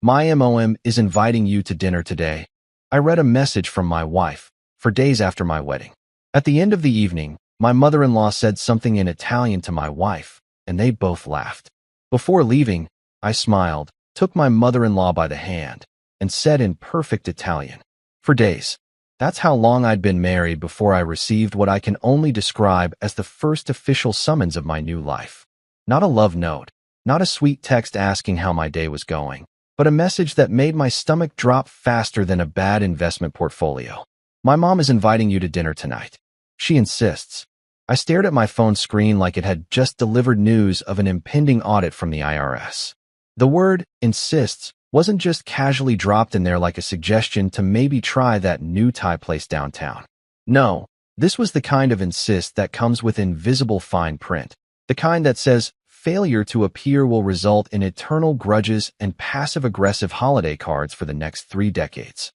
My mom is inviting you to dinner today. I read a message from my wife, for days after my wedding. At the end of the evening, my mother-in-law said something in Italian to my wife, and they both laughed. Before leaving, I smiled, took my mother-in-law by the hand, and said in perfect Italian, "For days." That's how long I'd been married before I received what I can only describe as the first official summons of my new life. Not a love note, not a sweet text asking how my day was going, but a message that made my stomach drop faster than a bad investment portfolio. My mom is inviting you to dinner tonight. She insists. I stared at my phone screen like it had just delivered news of an impending audit from the IRS. The word insists wasn't just casually dropped in there like a suggestion to maybe try that new Thai place downtown. No, this was the kind of insist that comes with invisible fine print, the kind that says failure to appear will result in eternal grudges and passive-aggressive holiday cards for the next 3 decades.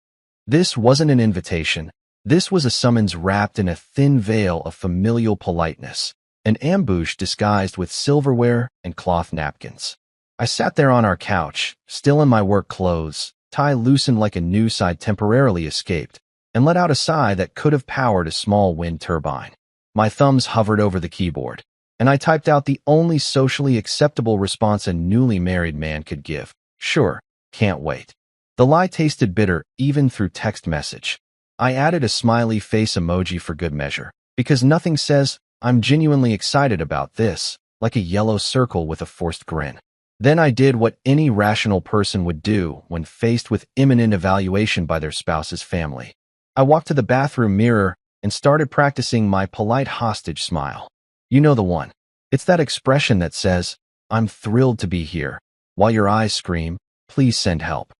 This wasn't an invitation. This was a summons wrapped in a thin veil of familial politeness, an ambush disguised with silverware and cloth napkins. I sat there on our couch, still in my work clothes, tie loosened like a noose I'd temporarily escaped, and let out a sigh that could have powered a small wind turbine. My thumbs hovered over the keyboard, and I typed out the only socially acceptable response a newly married man could give. Sure, can't wait. The lie tasted bitter even through text message. I added a smiley face emoji for good measure, because nothing says, "I'm genuinely excited about this," like a yellow circle with a forced grin. Then I did what any rational person would do when faced with imminent evaluation by their spouse's family. I walked to the bathroom mirror and started practicing my polite hostage smile. You know the one. It's that expression that says, "I'm thrilled to be here," while your eyes scream, "Please send help."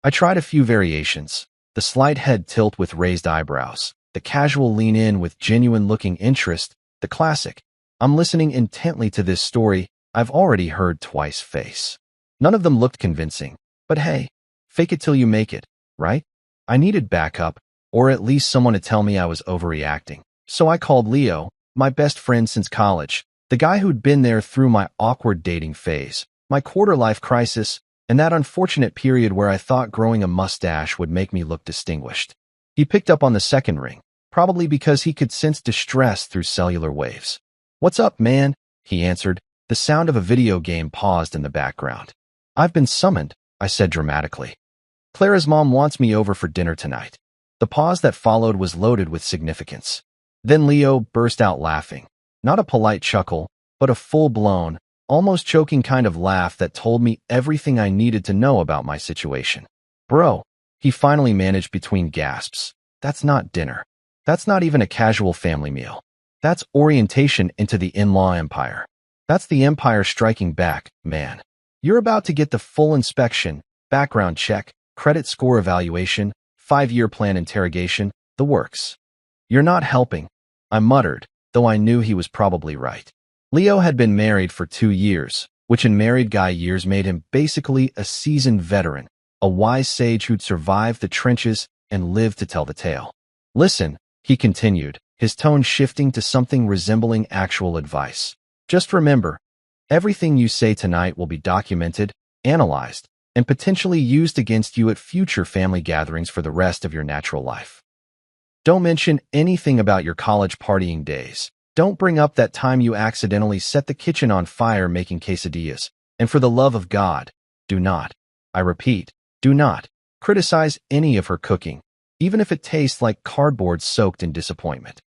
I tried a few variations. The slight head tilt with raised eyebrows, the casual lean in with genuine-looking interest, the classic, "I'm listening intently to this story I've already heard twice" face. None of them looked convincing, but hey, fake it till you make it, right? I needed backup, or at least someone to tell me I was overreacting. So I called Leo, my best friend since college, the guy who'd been there through my awkward dating phase, my quarter-life crisis, and that unfortunate period where I thought growing a mustache would make me look distinguished. He picked up on the second ring, probably because he could sense distress through cellular waves. "What's up, man?" he answered. The sound of a video game paused in the background. "I've been summoned," I said dramatically. "Clara's mom wants me over for dinner tonight." The pause that followed was loaded with significance. Then Leo burst out laughing. Not a polite chuckle, but a full-blown, almost choking kind of laugh that told me everything I needed to know about my situation. "Bro," he finally managed between gasps, "that's not dinner. That's not even a casual family meal. That's orientation into the in-law empire. That's the empire striking back, man. You're about to get the full inspection, background check, credit score evaluation, 5-year plan interrogation, the works." "You're not helping," I muttered, though I knew he was probably right. Leo had been married for 2 years, which in married guy years made him basically a seasoned veteran, a wise sage who'd survived the trenches and lived to tell the tale. "Listen," he continued, his tone shifting to something resembling actual advice. "Just remember, everything you say tonight will be documented, analyzed, and potentially used against you at future family gatherings for the rest of your natural life. Don't mention anything about your college partying days. Don't bring up that time you accidentally set the kitchen on fire making quesadillas. And for the love of God, do not, I repeat, do not, criticize any of her cooking, even if it tastes like cardboard soaked in disappointment.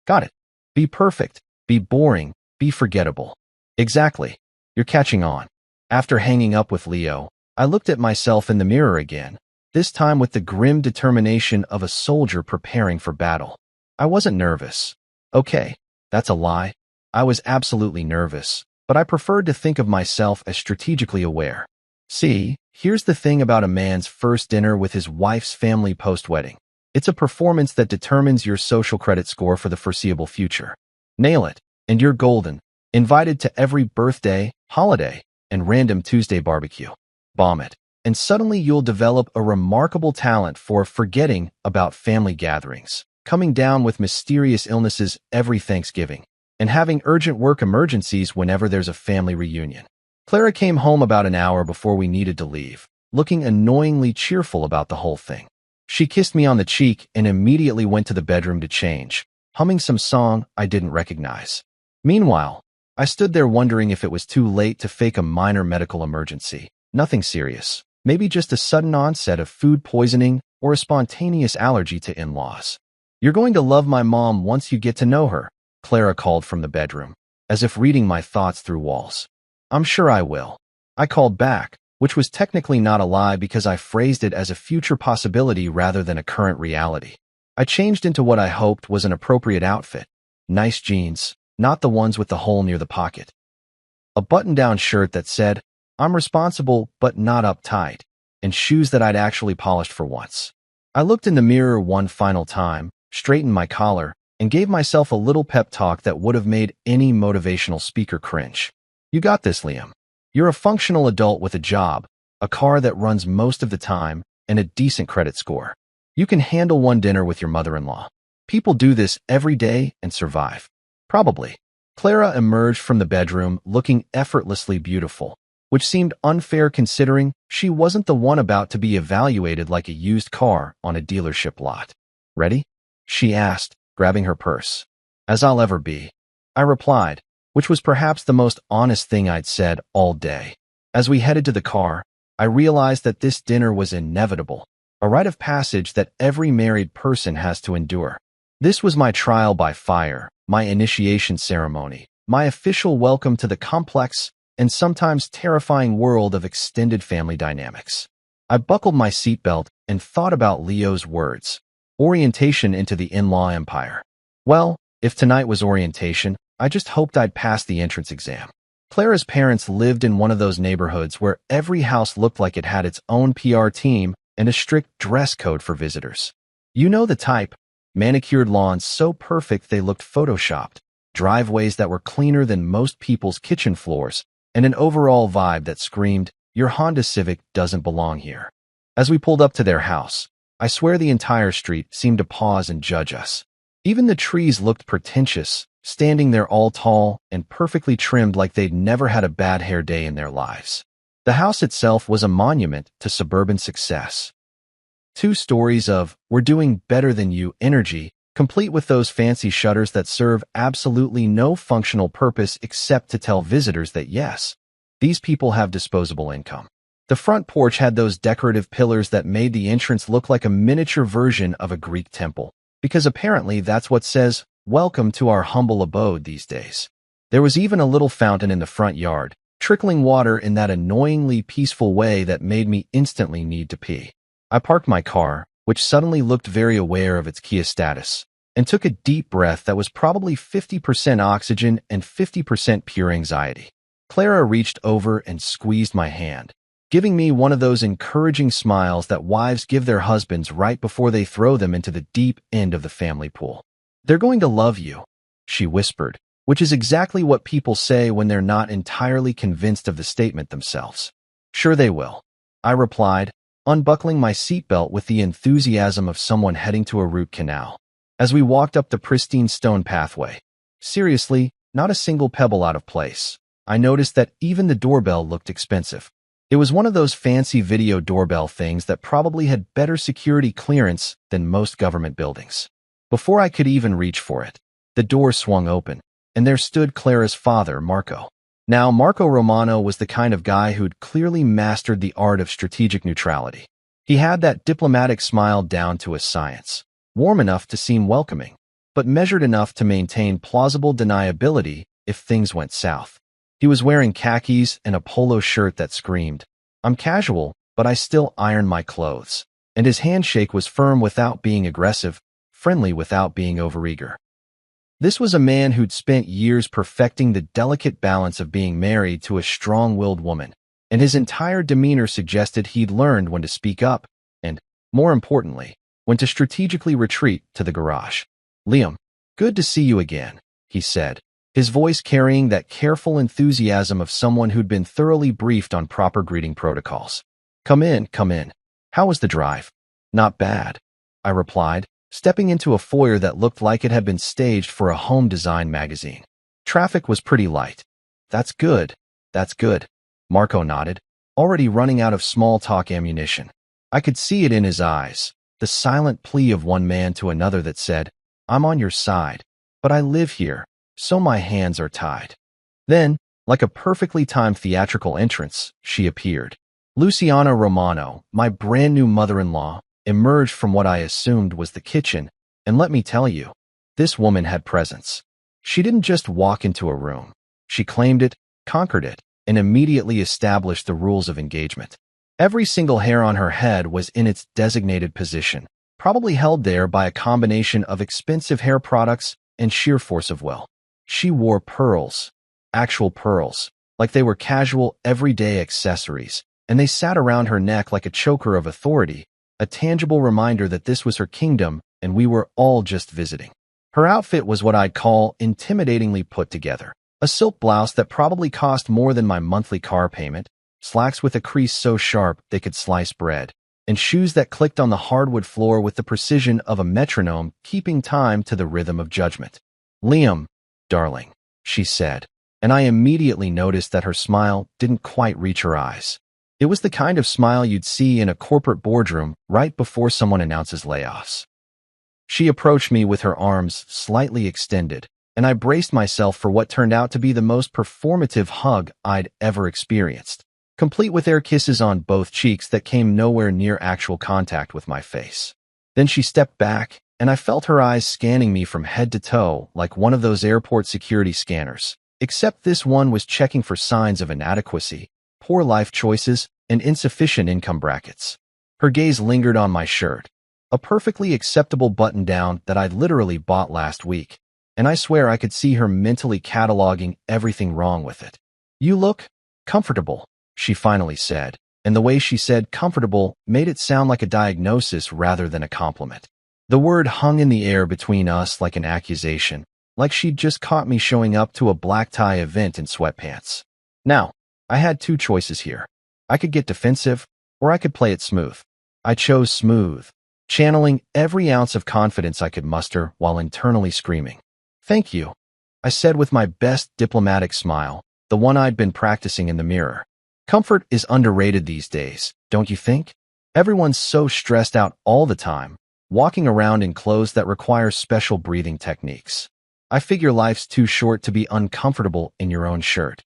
Got it? Be perfect, be boring, be forgettable." Exactly. You're catching on. After hanging up with Leo, I looked at myself in the mirror again, this time with the grim determination of a soldier preparing for battle. I wasn't nervous. Okay, that's a lie. I was absolutely nervous, but I preferred to think of myself as strategically aware. See, here's the thing about a man's first dinner with his wife's family post-wedding. It's a performance that determines your social credit score for the foreseeable future. Nail it, and you're golden, invited to every birthday, holiday, and random Tuesday barbecue. Bomb it, and suddenly you'll develop a remarkable talent for forgetting about family gatherings, coming down with mysterious illnesses every Thanksgiving, and having urgent work emergencies whenever there's a family reunion. Clara came home about an hour before we needed to leave, looking annoyingly cheerful about the whole thing. She kissed me on the cheek and immediately went to the bedroom to change, humming some song I didn't recognize. Meanwhile, I stood there wondering if it was too late to fake a minor medical emergency. Nothing serious. Maybe just a sudden onset of food poisoning or a spontaneous allergy to in-laws. "You're going to love my mom once you get to know her," Clara called from the bedroom, as if reading my thoughts through walls. "I'm sure I will," I called back, which was technically not a lie because I phrased it as a future possibility rather than a current reality. I changed into what I hoped was an appropriate outfit. Nice jeans, not the ones with the hole near the pocket. A button-down shirt that said, "I'm responsible but not uptight," and shoes that I'd actually polished for once. I looked in the mirror one final time, straightened my collar, and gave myself a little pep talk that would have made any motivational speaker cringe. "You got this, Liam. You're a functional adult with a job, a car that runs most of the time, and a decent credit score. You can handle one dinner with your mother-in-law. People do this every day and survive." "Probably." Clara emerged from the bedroom looking effortlessly beautiful, which seemed unfair considering she wasn't the one about to be evaluated like a used car on a dealership lot. "Ready?" she asked, grabbing her purse. "As I'll ever be," I replied, which was perhaps the most honest thing I'd said all day. As we headed to the car, I realized that this dinner was inevitable, a rite of passage that every married person has to endure. This was my trial by fire, my initiation ceremony, my official welcome to the complex and sometimes terrifying world of extended family dynamics. I buckled my seatbelt and thought about Leo's words. Orientation into the in-law empire. Well, if tonight was orientation, I just hoped I'd pass the entrance exam. Clara's parents lived in one of those neighborhoods where every house looked like it had its own PR team and a strict dress code for visitors. You know the type. Manicured lawns so perfect they looked photoshopped, driveways that were cleaner than most people's kitchen floors, and an overall vibe that screamed, "Your Honda Civic doesn't belong here." As we pulled up to their house, I swear the entire street seemed to pause and judge us. Even the trees looked pretentious, standing there all tall and perfectly trimmed like they'd never had a bad hair day in their lives. The house itself was a monument to suburban success. 2 stories of "we're doing better than you" energy, complete with those fancy shutters that serve absolutely no functional purpose except to tell visitors that yes, these people have disposable income. The front porch had those decorative pillars that made the entrance look like a miniature version of a Greek temple, because apparently that's what says, "Welcome to our humble abode" these days. There was even a little fountain in the front yard, trickling water in that annoyingly peaceful way that made me instantly need to pee. I parked my car, which suddenly looked very aware of its Kia status, and took a deep breath that was probably 50% oxygen and 50% pure anxiety. Clara reached over and squeezed my hand, giving me one of those encouraging smiles that wives give their husbands right before they throw them into the deep end of the family pool. "They're going to love you," she whispered, which is exactly what people say when they're not entirely convinced of the statement themselves. "Sure they will," I replied, unbuckling my seatbelt with the enthusiasm of someone heading to a root canal. As we walked up the pristine stone pathway, seriously, not a single pebble out of place, I noticed that even the doorbell looked expensive. It was one of those fancy video doorbell things that probably had better security clearance than most government buildings. Before I could even reach for it, the door swung open, and there stood Clara's father, Marco. Now, Marco Romano was the kind of guy who'd clearly mastered the art of strategic neutrality. He had that diplomatic smile down to a science, warm enough to seem welcoming, but measured enough to maintain plausible deniability if things went south. He was wearing khakis and a polo shirt that screamed, "I'm casual, but I still iron my clothes," and his handshake was firm without being aggressive, friendly without being overeager. This was a man who'd spent years perfecting the delicate balance of being married to a strong-willed woman, and his entire demeanor suggested he'd learned when to speak up and, more importantly, when to strategically retreat to the garage. "Liam, good to see you again," he said, his voice carrying that careful enthusiasm of someone who'd been thoroughly briefed on proper greeting protocols. Come in, come in. How was the drive?" "Not bad," I replied, stepping into a foyer that looked like it had been staged for a home design magazine. "Traffic was pretty light." That's good, Marco nodded. already running out of small talk ammunition. I could see it in his eyes, the silent plea of one man to another that said, "I'm on your side, but I live here, so my hands are tied." Then, like a perfectly timed theatrical entrance, she appeared. Luciana Romano, my brand new mother-in-law, emerged from what I assumed was the kitchen, and let me tell you, this woman had presence. She didn't just walk into a room. She claimed it, conquered it, and immediately established the rules of engagement. Every single hair on her head was in its designated position, probably held there by a combination of expensive hair products and sheer force of will. She wore pearls, actual pearls, like they were casual, everyday accessories, and they sat around her neck like a choker of authority, a tangible reminder that this was her kingdom and we were all just visiting. Her outfit was what I'd call intimidatingly put together. A silk blouse that probably cost more than my monthly car payment, slacks with a crease so sharp they could slice bread, and shoes that clicked on the hardwood floor with the precision of a metronome keeping time to the rhythm of judgment. "Liam, darling," she said, and I immediately noticed that her smile didn't quite reach her eyes. It was the kind of smile you'd see in a corporate boardroom right before someone announces layoffs. She approached me with her arms slightly extended, and I braced myself for what turned out to be the most performative hug I'd ever experienced, complete with air kisses on both cheeks that came nowhere near actual contact with my face. Then she stepped back, and I felt her eyes scanning me from head to toe like one of those airport security scanners, except this one was checking for signs of inadequacy, poor life choices, and insufficient income brackets. Her gaze lingered on my shirt, a perfectly acceptable button-down that I'd literally bought last week, and I swear I could see her mentally cataloging everything wrong with it. "You look comfortable," she finally said, and the way she said comfortable made it sound like a diagnosis rather than a compliment. The word hung in the air between us like an accusation, like she'd just caught me showing up to a black tie event in sweatpants. Now, I had two choices here. I could get defensive, or I could play it smooth. I chose smooth, channeling every ounce of confidence I could muster while internally screaming, "Thank you," I said with my best diplomatic smile, the one I'd been practicing in the mirror. Comfort is underrated these days, don't you think? Everyone's so stressed out all the time, walking around in clothes that require special breathing techniques. I figure life's too short to be uncomfortable in your own shirt.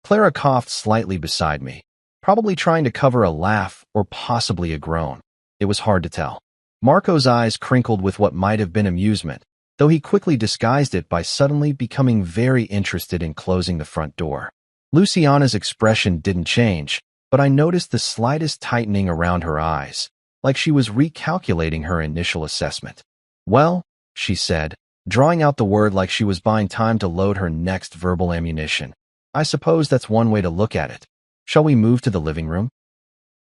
Clara coughed slightly beside me, probably trying to cover a laugh or possibly a groan. It was hard to tell. Marco's eyes crinkled with what might have been amusement, though he quickly disguised it by suddenly becoming very interested in closing the front door. Luciana's expression didn't change, but I noticed the slightest tightening around her eyes, like she was recalculating her initial assessment. "Well," she said, drawing out the word like she was buying time to load her next verbal ammunition, "I suppose that's one way to look at it. Shall we move to the living room?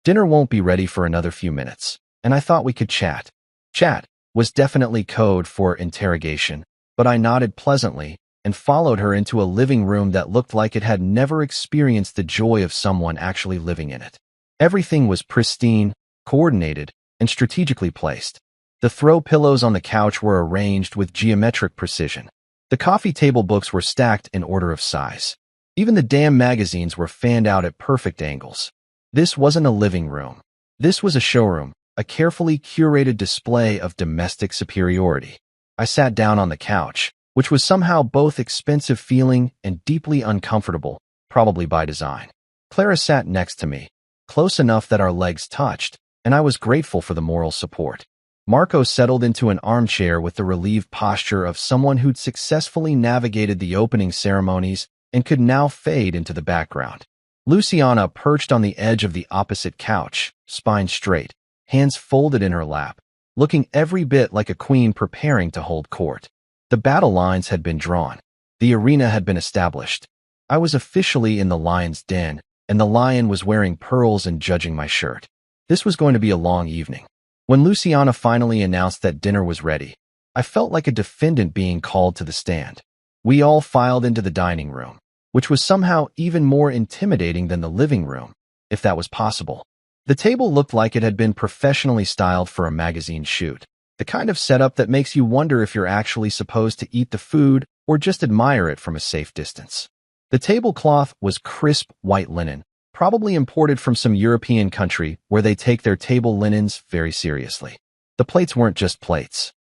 Dinner won't be ready for another few minutes, and I thought we could chat." Chat was definitely code for interrogation, but I nodded pleasantly and followed her into a living room that looked like it had never experienced the joy of someone actually living in it. Everything was pristine, coordinated, and strategically placed. The throw pillows on the couch were arranged with geometric precision. The coffee table books were stacked in order of size. Even the damn magazines were fanned out at perfect angles. This wasn't a living room. This was a showroom, a carefully curated display of domestic superiority. I sat down on the couch, which was somehow both expensive feeling and deeply uncomfortable, probably by design. Clara sat next to me, close enough that our legs touched, and I was grateful for the moral support. Marco settled into an armchair with the relieved posture of someone who'd successfully navigated the opening ceremonies and could now fade into the background. Luciana perched on the edge of the opposite couch, spine straight, hands folded in her lap, looking every bit like a queen preparing to hold court. The battle lines had been drawn. The arena had been established. I was officially in the lion's den, and the lion was wearing pearls and judging my shirt. This was going to be a long evening. When Luciana finally announced that dinner was ready, I felt like a defendant being called to the stand. We all filed into the dining room, which was somehow even more intimidating than the living room, if that was possible. The table looked like it had been professionally styled for a magazine shoot, the kind of setup that makes you wonder if you're actually supposed to eat the food or just admire it from a safe distance. The tablecloth was crisp white linen, probably imported from some European country where they take their table linens very seriously. The plates weren't just plates.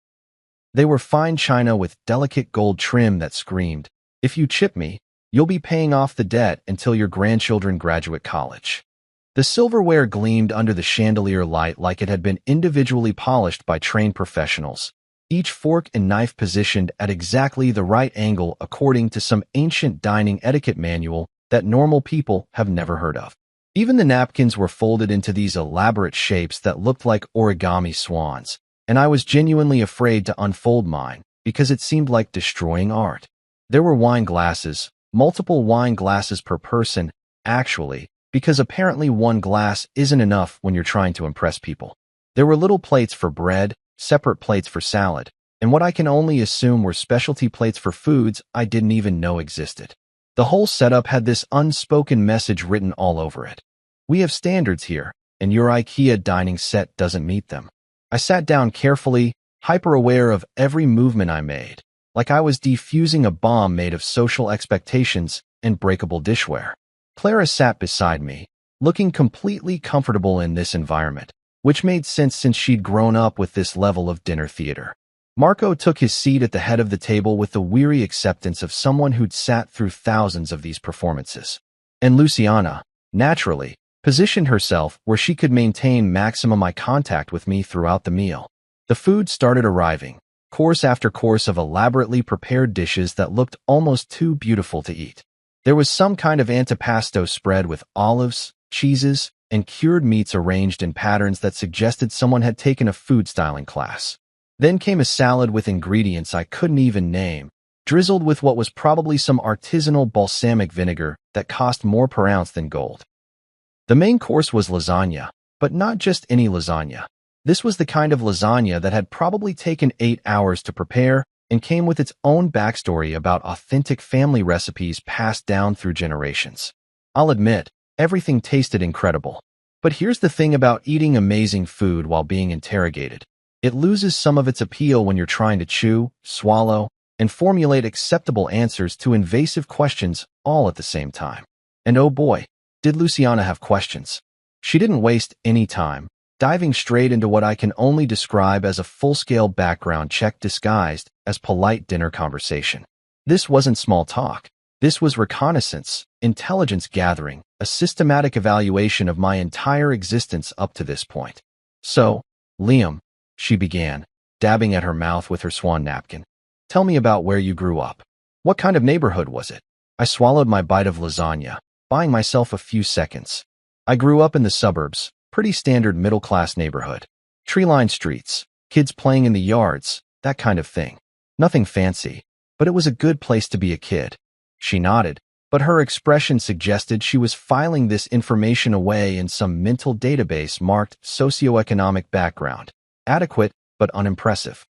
They were fine china with delicate gold trim that screamed, "If you chip me, you'll be paying off the debt until your grandchildren graduate college." The silverware gleamed under the chandelier light like it had been individually polished by trained professionals, each fork and knife positioned at exactly the right angle according to some ancient dining etiquette manual that normal people have never heard of. Even the napkins were folded into these elaborate shapes that looked like origami swans, and I was genuinely afraid to unfold mine because it seemed like destroying art. There were wine glasses, multiple wine glasses per person, actually, because apparently one glass isn't enough when you're trying to impress people. There were little plates for bread, separate plates for salad, and what I can only assume were specialty plates for foods I didn't even know existed. The whole setup had this unspoken message written all over it. We have standards here, and your IKEA dining set doesn't meet them. I sat down carefully, hyper-aware of every movement I made, like I was defusing a bomb made of social expectations and breakable dishware. Clara sat beside me, looking completely comfortable in this environment, which made sense since she'd grown up with this level of dinner theater. Marco took his seat at the head of the table with the weary acceptance of someone who'd sat through thousands of these performances. And Luciana, naturally, positioned herself where she could maintain maximum eye contact with me throughout the meal. The food started arriving, course after course of elaborately prepared dishes that looked almost too beautiful to eat. There was some kind of antipasto spread with olives, cheeses, and cured meats arranged in patterns that suggested someone had taken a food styling class. Then came a salad with ingredients I couldn't even name, drizzled with what was probably some artisanal balsamic vinegar that cost more per ounce than gold. The main course was lasagna, but not just any lasagna. This was the kind of lasagna that had probably taken 8 hours to prepare and came with its own backstory about authentic family recipes passed down through generations. I'll admit, everything tasted incredible. But here's the thing about eating amazing food while being interrogated. It loses some of its appeal when you're trying to chew, swallow, and formulate acceptable answers to invasive questions all at the same time. And oh boy, did Luciana have questions. She didn't waste any time, diving straight into what I can only describe as a full-scale background check disguised as polite dinner conversation. This wasn't small talk. This was reconnaissance, intelligence gathering, a systematic evaluation of my entire existence up to this point. So, Liam, she began, dabbing at her mouth with her swan napkin. Tell me about where you grew up. What kind of neighborhood was it? I swallowed my bite of lasagna, buying myself a few seconds. I grew up in the suburbs, pretty standard middle-class neighborhood. Tree-lined streets, kids playing in the yards, that kind of thing. Nothing fancy, but it was a good place to be a kid. She nodded, but her expression suggested she was filing this information away in some mental database marked socioeconomic background. Adequate, but unimpressive.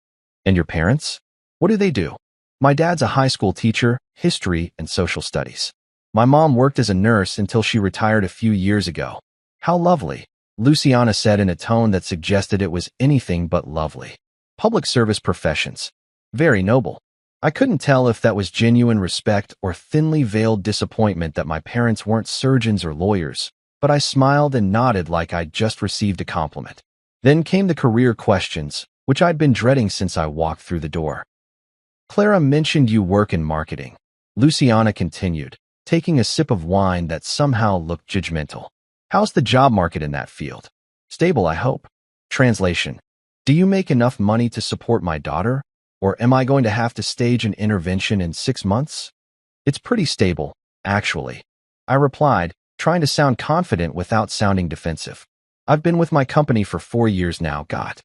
And your parents? What do they do? My dad's a high school teacher, history and social studies. My mom worked as a nurse until she retired a few years ago. How lovely, Luciana said in a tone that suggested it was anything but lovely. Public service professions. Very noble. I couldn't tell if that was genuine respect or thinly veiled disappointment that my parents weren't surgeons or lawyers, but I smiled and nodded like I'd just received a compliment. Then came the career questions, which I'd been dreading since I walked through the door. Clara mentioned you work in marketing. Luciana continued, taking a sip of wine that somehow looked judgmental. How's the job market in that field? Stable, I hope. Translation. Do you make enough money to support my daughter? Or am I going to have to stage an intervention in 6 months? It's pretty stable, actually. I replied, trying to sound confident without sounding defensive. I've been with my company for 4 years now, got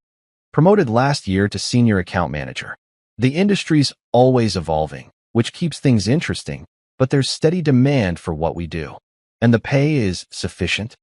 promoted last year to senior account manager. The industry's always evolving, which keeps things interesting, but there's steady demand for what we do. And the pay is sufficient?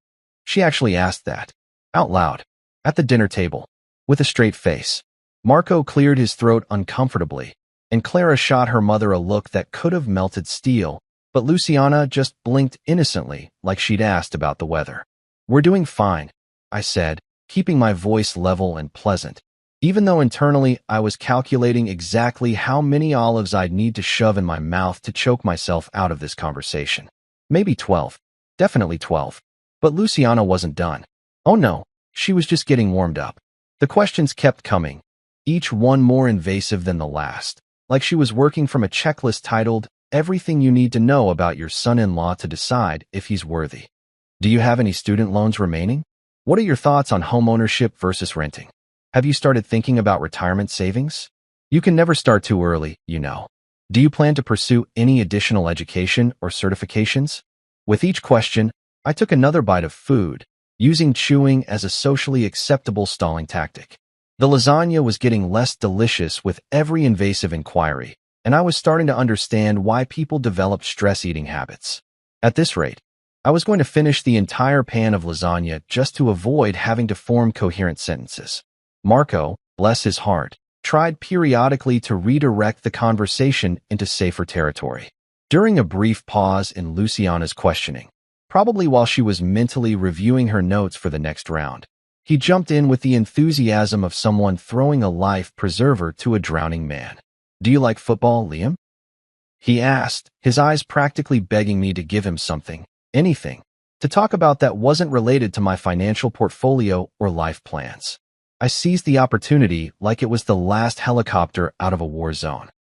She actually asked that, out loud, at the dinner table, with a straight face. Marco cleared his throat uncomfortably, and Clara shot her mother a look that could have melted steel, but Luciana just blinked innocently like she'd asked about the weather. We're doing fine, I said, keeping my voice level and pleasant, even though internally I was calculating exactly how many olives I'd need to shove in my mouth to choke myself out of this conversation. Maybe 12. Definitely 12. But Luciana wasn't done. Oh no, she was just getting warmed up. The questions kept coming, each one more invasive than the last, like she was working from a checklist titled, "Everything you need to know about your son-in-law to decide if he's worthy." Do you have any student loans remaining? What are your thoughts on homeownership versus renting? Have you started thinking about retirement savings? You can never start too early, you know. Do you plan to pursue any additional education or certifications? With each question, I took another bite of food, using chewing as a socially acceptable stalling tactic. The lasagna was getting less delicious with every invasive inquiry, and I was starting to understand why people develop stress-eating habits. At this rate, I was going to finish the entire pan of lasagna just to avoid having to form coherent sentences. Marco, bless his heart, tried periodically to redirect the conversation into safer territory. During a brief pause in Luciana's questioning, probably while she was mentally reviewing her notes for the next round, he jumped in with the enthusiasm of someone throwing a life preserver to a drowning man. "Do you like football, Liam?" he asked, his eyes practically begging me to give him something, anything, to talk about that wasn't related to my financial portfolio or life plans. I seized the opportunity like it was the last helicopter out of a war zone.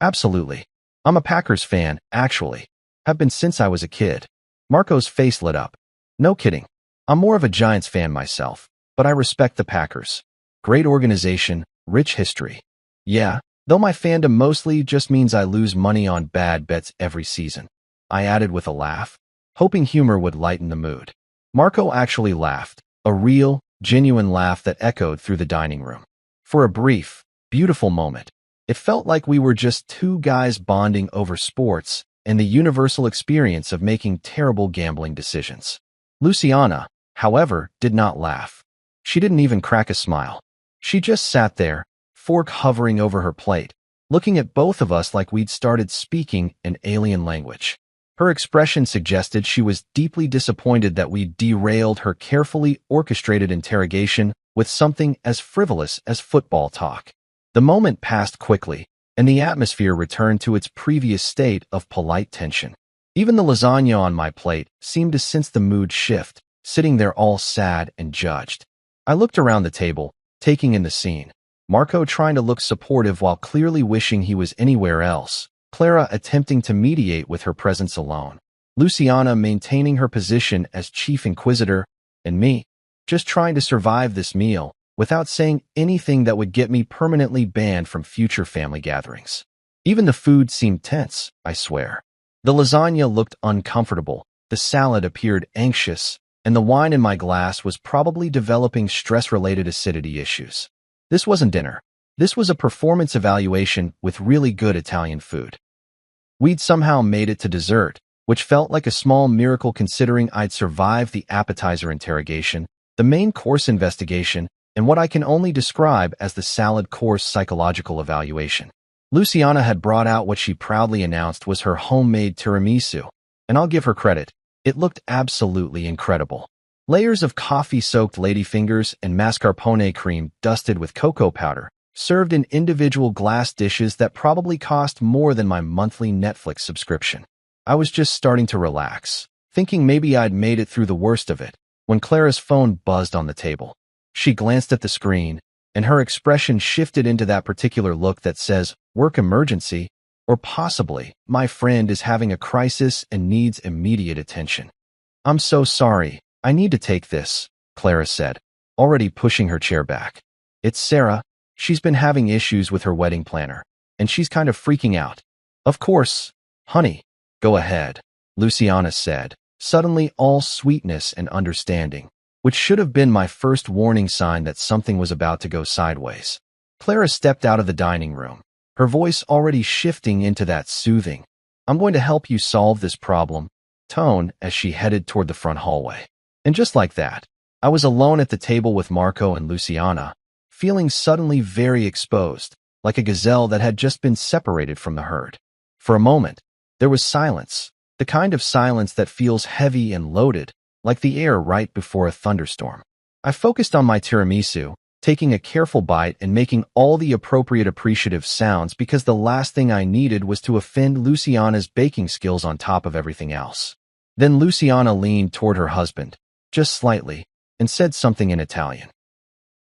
"Absolutely. I'm a Packers fan, actually. Have been since I was a kid." Marco's face lit up. "No kidding. I'm more of a Giants fan myself, but I respect the Packers. Great organization, rich history. Yeah, though my fandom mostly just means I lose money on bad bets every season," I added with a laugh, hoping humor would lighten the mood. Marco actually laughed, a real, genuine laugh that echoed through the dining room. For a brief, beautiful moment, it felt like we were just two guys bonding over sports and the universal experience of making terrible gambling decisions. Luciana, however, did not laugh. She didn't even crack a smile. She just sat there, fork hovering over her plate, looking at both of us like we'd started speaking an alien language. Her expression suggested she was deeply disappointed that we derailed her carefully orchestrated interrogation with something as frivolous as football talk. The moment passed quickly, and the atmosphere returned to its previous state of polite tension. Even the lasagna on my plate seemed to sense the mood shift, sitting there all sad and judged. I looked around the table, taking in the scene. Marco trying to look supportive while clearly wishing he was anywhere else. Clara attempting to mediate with her presence alone. Luciana maintaining her position as chief inquisitor, and me, just trying to survive this meal without saying anything that would get me permanently banned from future family gatherings. Even the food seemed tense, I swear. The lasagna looked uncomfortable, the salad appeared anxious, and the wine in my glass was probably developing stress-related acidity issues. This wasn't dinner. This was a performance evaluation with really good Italian food. We'd somehow made it to dessert, which felt like a small miracle considering I'd survived the appetizer interrogation, the main course investigation, and what I can only describe as the salad course psychological evaluation. Luciana had brought out what she proudly announced was her homemade tiramisu, and I'll give her credit. It looked absolutely incredible. Layers of coffee-soaked ladyfingers and mascarpone cream dusted with cocoa powder, served in individual glass dishes that probably cost more than my monthly Netflix subscription. I was just starting to relax, thinking maybe I'd made it through the worst of it, when Clara's phone buzzed on the table. She glanced at the screen, and her expression shifted into that particular look that says, "Work emergency," or possibly, "My friend is having a crisis and needs immediate attention." "I'm so sorry. I need to take this," Clara said, already pushing her chair back. "It's Sarah. She's been having issues with her wedding planner, and she's kind of freaking out." "Of course, honey. Go ahead," Luciana said, suddenly all sweetness and understanding, which should have been my first warning sign that something was about to go sideways. Clara stepped out of the dining room, her voice already shifting into that soothing, "I'm going to help you solve this problem," tone as she headed toward the front hallway. And just like that, I was alone at the table with Marco and Luciana, feeling suddenly very exposed, like a gazelle that had just been separated from the herd. For a moment, there was silence, the kind of silence that feels heavy and loaded, like the air right before a thunderstorm. I focused on my tiramisu, taking a careful bite and making all the appropriate appreciative sounds because the last thing I needed was to offend Luciana's baking skills on top of everything else. Then Luciana leaned toward her husband, just slightly, and said something in Italian.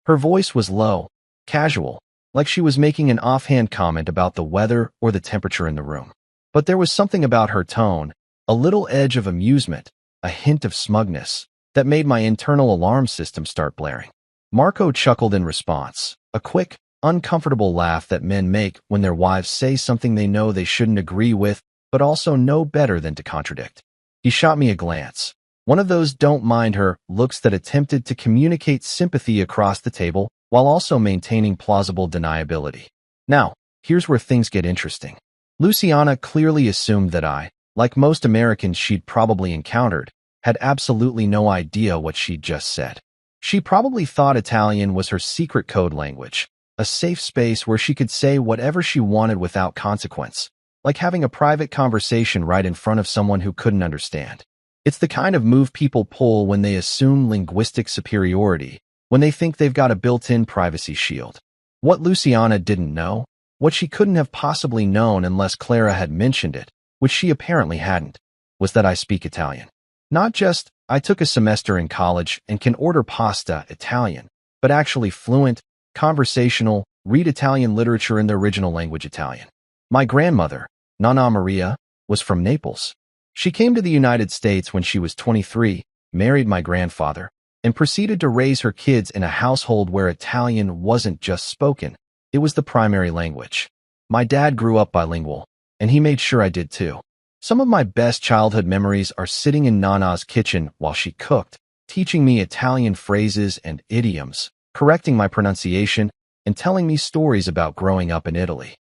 Her voice was low, casual, like she was making an offhand comment about the weather or the temperature in the room. But there was something about her tone, a little edge of amusement, a hint of smugness, that made my internal alarm system start blaring. Marco chuckled in response, a quick, uncomfortable laugh that men make when their wives say something they know they shouldn't agree with, but also know better than to contradict. He shot me a glance, one of those don't mind her looks that attempted to communicate sympathy across the table while also maintaining plausible deniability. Now, here's where things get interesting. Luciana clearly assumed that I, like most Americans she'd probably encountered, had absolutely no idea what she'd just said. She probably thought Italian was her secret code language, a safe space where she could say whatever she wanted without consequence, like having a private conversation right in front of someone who couldn't understand. It's the kind of move people pull when they assume linguistic superiority, when they think they've got a built-in privacy shield. What Luciana didn't know, what she couldn't have possibly known unless Clara had mentioned it, which she apparently hadn't, was that I speak Italian. Not just, I took a semester in college and can order pasta Italian, but actually fluent, conversational, read Italian literature in the original language Italian. My grandmother, Nonna Maria, was from Naples. She came to the United States when she was 23, married my grandfather, and proceeded to raise her kids in a household where Italian wasn't just spoken, it was the primary language. My dad grew up bilingual, and he made sure I did too. Some of my best childhood memories are sitting in Nana's kitchen while she cooked, teaching me Italian phrases and idioms, correcting my pronunciation, and telling me stories about growing up in Italy.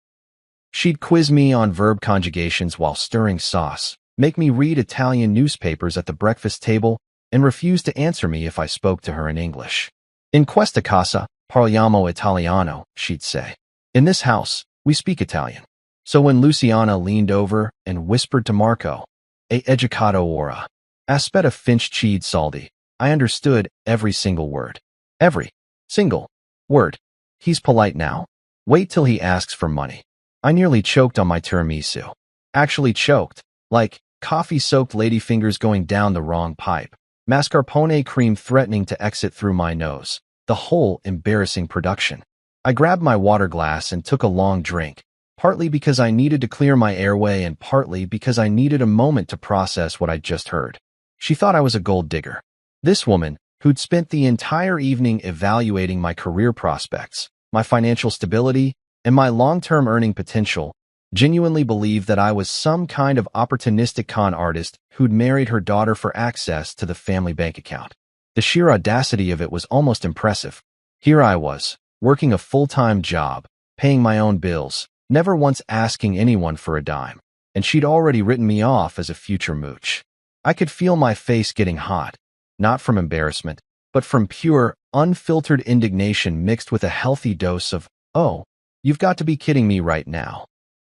She'd quiz me on verb conjugations while stirring sauce, make me read Italian newspapers at the breakfast table, and refuse to answer me if I spoke to her in English. In questa casa, parliamo italiano, she'd say. In this house, we speak Italian. So when Luciana leaned over and whispered to Marco, "E educato ora," aspetta finch cheese saldi, I understood every single word. Every single word. He's polite now. Wait till he asks for money. I nearly choked on my tiramisu. Actually choked, like coffee-soaked ladyfingers going down the wrong pipe. Mascarpone cream threatening to exit through my nose. The whole embarrassing production. I grabbed my water glass and took a long drink, partly because I needed to clear my airway and partly because I needed a moment to process what I'd just heard. She thought I was a gold digger. This woman, who'd spent the entire evening evaluating my career prospects, my financial stability, and my long-term earning potential, genuinely believed that I was some kind of opportunistic con artist who'd married her daughter for access to the family bank account. The sheer audacity of it was almost impressive. Here I was, working a full-time job, paying my own bills, never once asking anyone for a dime, and she'd already written me off as a future mooch. I could feel my face getting hot, not from embarrassment, but from pure, unfiltered indignation mixed with a healthy dose of, "Oh, you've got to be kidding me right now."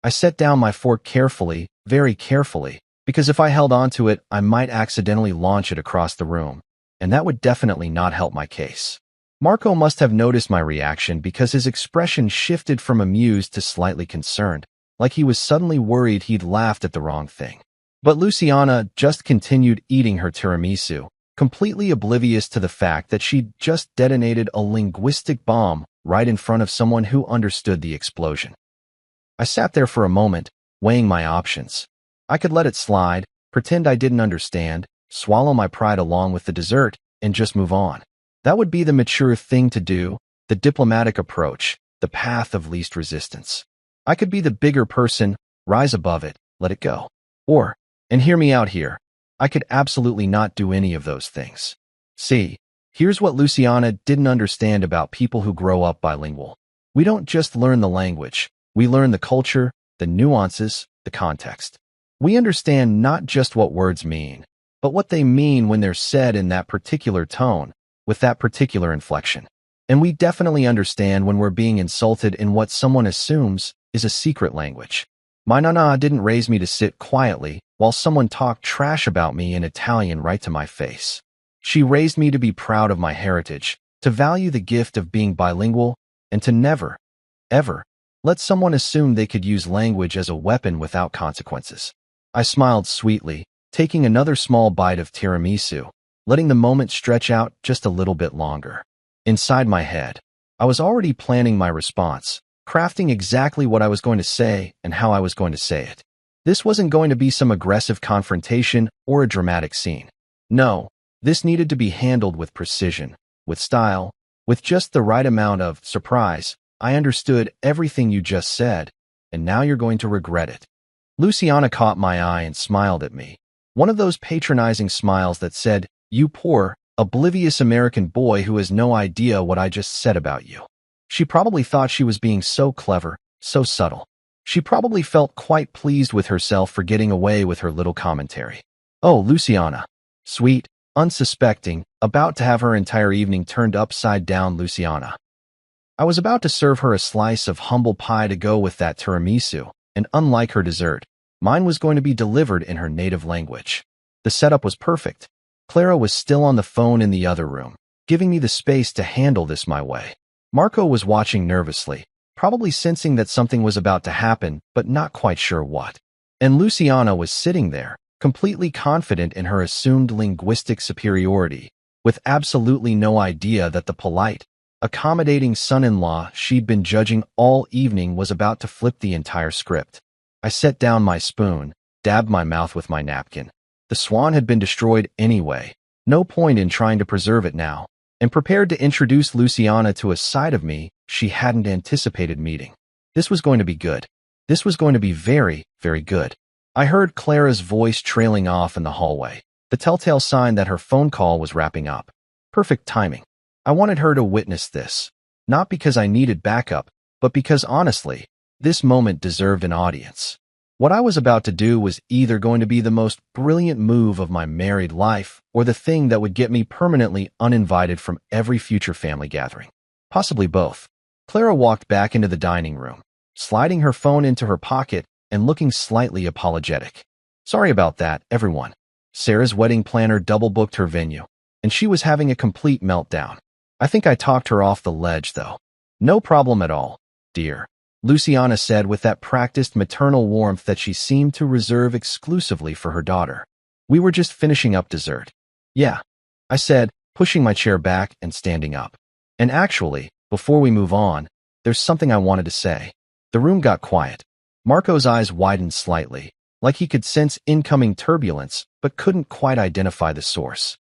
I set down my fork carefully, very carefully, because if I held onto it, I might accidentally launch it across the room, and that would definitely not help my case. Marco must have noticed my reaction because his expression shifted from amused to slightly concerned, like he was suddenly worried he'd laughed at the wrong thing. But Luciana just continued eating her tiramisu, completely oblivious to the fact that she'd just detonated a linguistic bomb right in front of someone who understood the explosion. I sat there for a moment, weighing my options. I could let it slide, pretend I didn't understand, swallow my pride along with the dessert, and just move on. That would be the mature thing to do, the diplomatic approach, the path of least resistance. I could be the bigger person, rise above it, let it go. Or, and hear me out here, I could absolutely not do any of those things. See, here's what Luciana didn't understand about people who grow up bilingual. We don't just learn the language. We learn the culture, the nuances, the context. We understand not just what words mean, but what they mean when they're said in that particular tone, with that particular inflection. And we definitely understand when we're being insulted in what someone assumes is a secret language. My nonna didn't raise me to sit quietly while someone talked trash about me in Italian right to my face. She raised me to be proud of my heritage, to value the gift of being bilingual, and to never, ever, let someone assume they could use language as a weapon without consequences. I smiled sweetly, taking another small bite of tiramisu, letting the moment stretch out just a little bit longer. Inside my head, I was already planning my response, crafting exactly what I was going to say and how I was going to say it. This wasn't going to be some aggressive confrontation or a dramatic scene. No, this needed to be handled with precision, with style, with just the right amount of surprise. I understood everything you just said, and now you're going to regret it. Luciana caught my eye and smiled at me. One of those patronizing smiles that said, "You poor, oblivious American boy who has no idea what I just said about you." She probably thought she was being so clever, so subtle. She probably felt quite pleased with herself for getting away with her little commentary. Oh, Luciana. Sweet, unsuspecting, about to have her entire evening turned upside down Luciana. I was about to serve her a slice of humble pie to go with that tiramisu, and unlike her dessert, mine was going to be delivered in her native language. The setup was perfect. Clara was still on the phone in the other room, giving me the space to handle this my way. Marco was watching nervously, probably sensing that something was about to happen, but not quite sure what. And Luciana was sitting there, completely confident in her assumed linguistic superiority, with absolutely no idea that the polite, accommodating son-in-law she'd been judging all evening was about to flip the entire script. I set down my spoon, dabbed my mouth with my napkin. The swan had been destroyed anyway, no point in trying to preserve it now, and prepared to introduce Luciana to a side of me she hadn't anticipated meeting. This was going to be good. This was going to be very, very good. I heard Clara's voice trailing off in the hallway, the telltale sign that her phone call was wrapping up. Perfect timing. I wanted her to witness this, not because I needed backup, but because honestly, this moment deserved an audience. What I was about to do was either going to be the most brilliant move of my married life or the thing that would get me permanently uninvited from every future family gathering. Possibly both. Clara walked back into the dining room, sliding her phone into her pocket and looking slightly apologetic. Sorry about that, everyone. Sarah's wedding planner double-booked her venue, and she was having a complete meltdown. I think I talked her off the ledge, though. No problem at all, dear, Luciana said with that practiced maternal warmth that she seemed to reserve exclusively for her daughter. We were just finishing up dessert. Yeah, I said, pushing my chair back and standing up. And actually, before we move on, there's something I wanted to say. The room got quiet. Marco's eyes widened slightly, like he could sense incoming turbulence, but couldn't quite identify the source.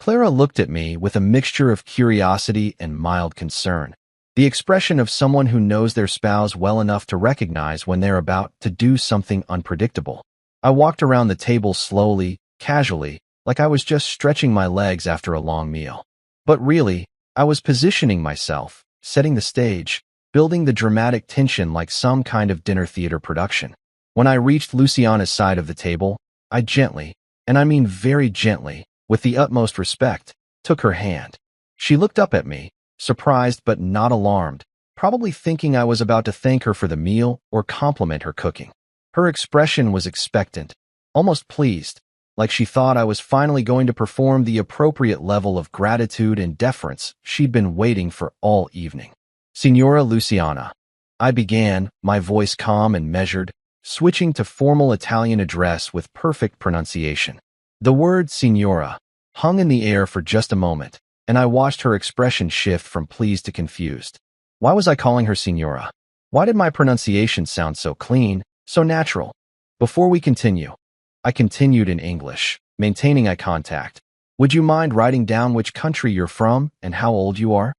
Clara looked at me with a mixture of curiosity and mild concern. The expression of someone who knows their spouse well enough to recognize when they're about to do something unpredictable. I walked around the table slowly, casually, like I was just stretching my legs after a long meal. But really, I was positioning myself, setting the stage, building the dramatic tension like some kind of dinner theater production. When I reached Luciana's side of the table, I gently, and I mean very gently, with the utmost respect, took her hand. She looked up at me, surprised but not alarmed, probably thinking I was about to thank her for the meal or compliment her cooking. Her expression was expectant, almost pleased, like she thought I was finally going to perform the appropriate level of gratitude and deference she'd been waiting for all evening. Signora Luciana, I began, my voice calm and measured, switching to formal Italian address with perfect pronunciation. The word signora hung in the air for just a moment, and I watched her expression shift from pleased to confused. Why was I calling her signora? Why did my pronunciation sound so clean, so natural? Before we continue, I continued in English, maintaining eye contact. Would you mind writing down which country you're from and how old you are?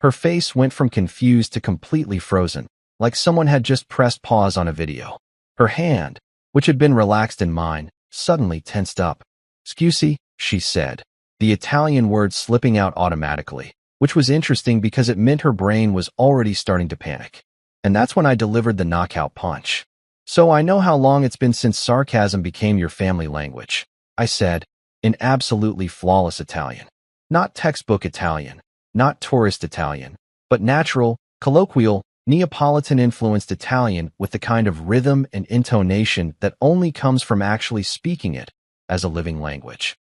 Her face went from confused to completely frozen, like someone had just pressed pause on a video. Her hand, which had been relaxed in mine, suddenly tensed up. "Scusi," she said, the Italian word slipping out automatically, which was interesting because it meant her brain was already starting to panic. And that's when I delivered the knockout punch. "So I know how long it's been since sarcasm became your family language," I said, in absolutely flawless Italian. Not textbook Italian, not tourist Italian, but natural, colloquial, Neapolitan-influenced Italian with the kind of rhythm and intonation that only comes from actually speaking it as a living language.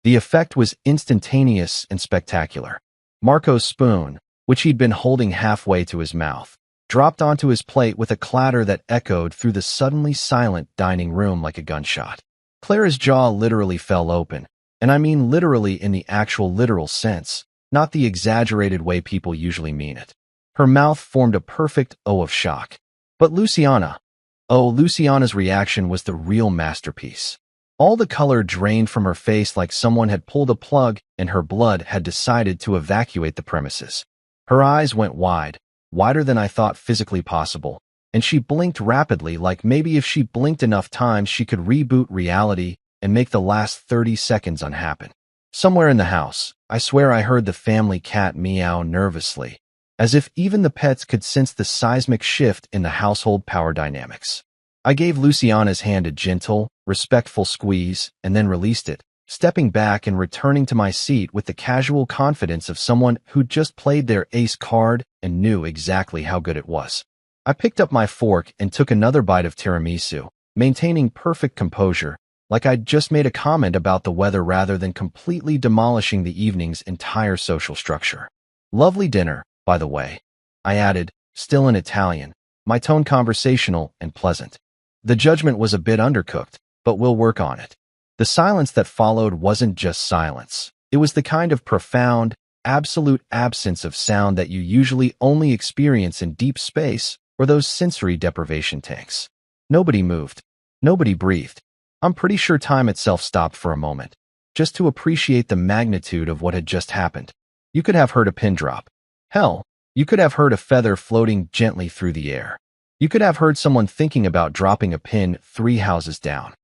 The effect was instantaneous and spectacular. Marco's spoon, which he'd been holding halfway to his mouth, dropped onto his plate with a clatter that echoed through the suddenly silent dining room like a gunshot. Clara's jaw literally fell open, And I mean literally in the actual literal sense, not the exaggerated way people usually mean it. Her mouth formed a perfect O of shock. But Luciana's reaction was the real masterpiece. All the color drained from her face like someone had pulled a plug and her blood had decided to evacuate the premises. Her eyes went wide, wider than I thought physically possible, and she blinked rapidly like maybe if she blinked enough times she could reboot reality and make the last 30 seconds unhappen. Somewhere in the house, I swear I heard the family cat meow nervously, as if even the pets could sense the seismic shift in the household power dynamics. I gave Luciana's hand a gentle, respectful squeeze and then released it, stepping back and returning to my seat with the casual confidence of someone who'd just played their ace card and knew exactly how good it was. I picked up my fork and took another bite of tiramisu, maintaining perfect composure, like I'd just made a comment about the weather rather than completely demolishing the evening's entire social structure. Lovely dinner, by the way, I added, still in Italian, my tone conversational and pleasant. The judgment was a bit undercooked, but we'll work on it. The silence that followed wasn't just silence. It was the kind of profound, absolute absence of sound that you usually only experience in deep space or those sensory deprivation tanks. Nobody moved. Nobody breathed. I'm pretty sure time itself stopped for a moment, just to appreciate the magnitude of what had just happened. You could have heard a pin drop. Hell, you could have heard a feather floating gently through the air. You could have heard someone thinking about dropping a pin 3 houses down.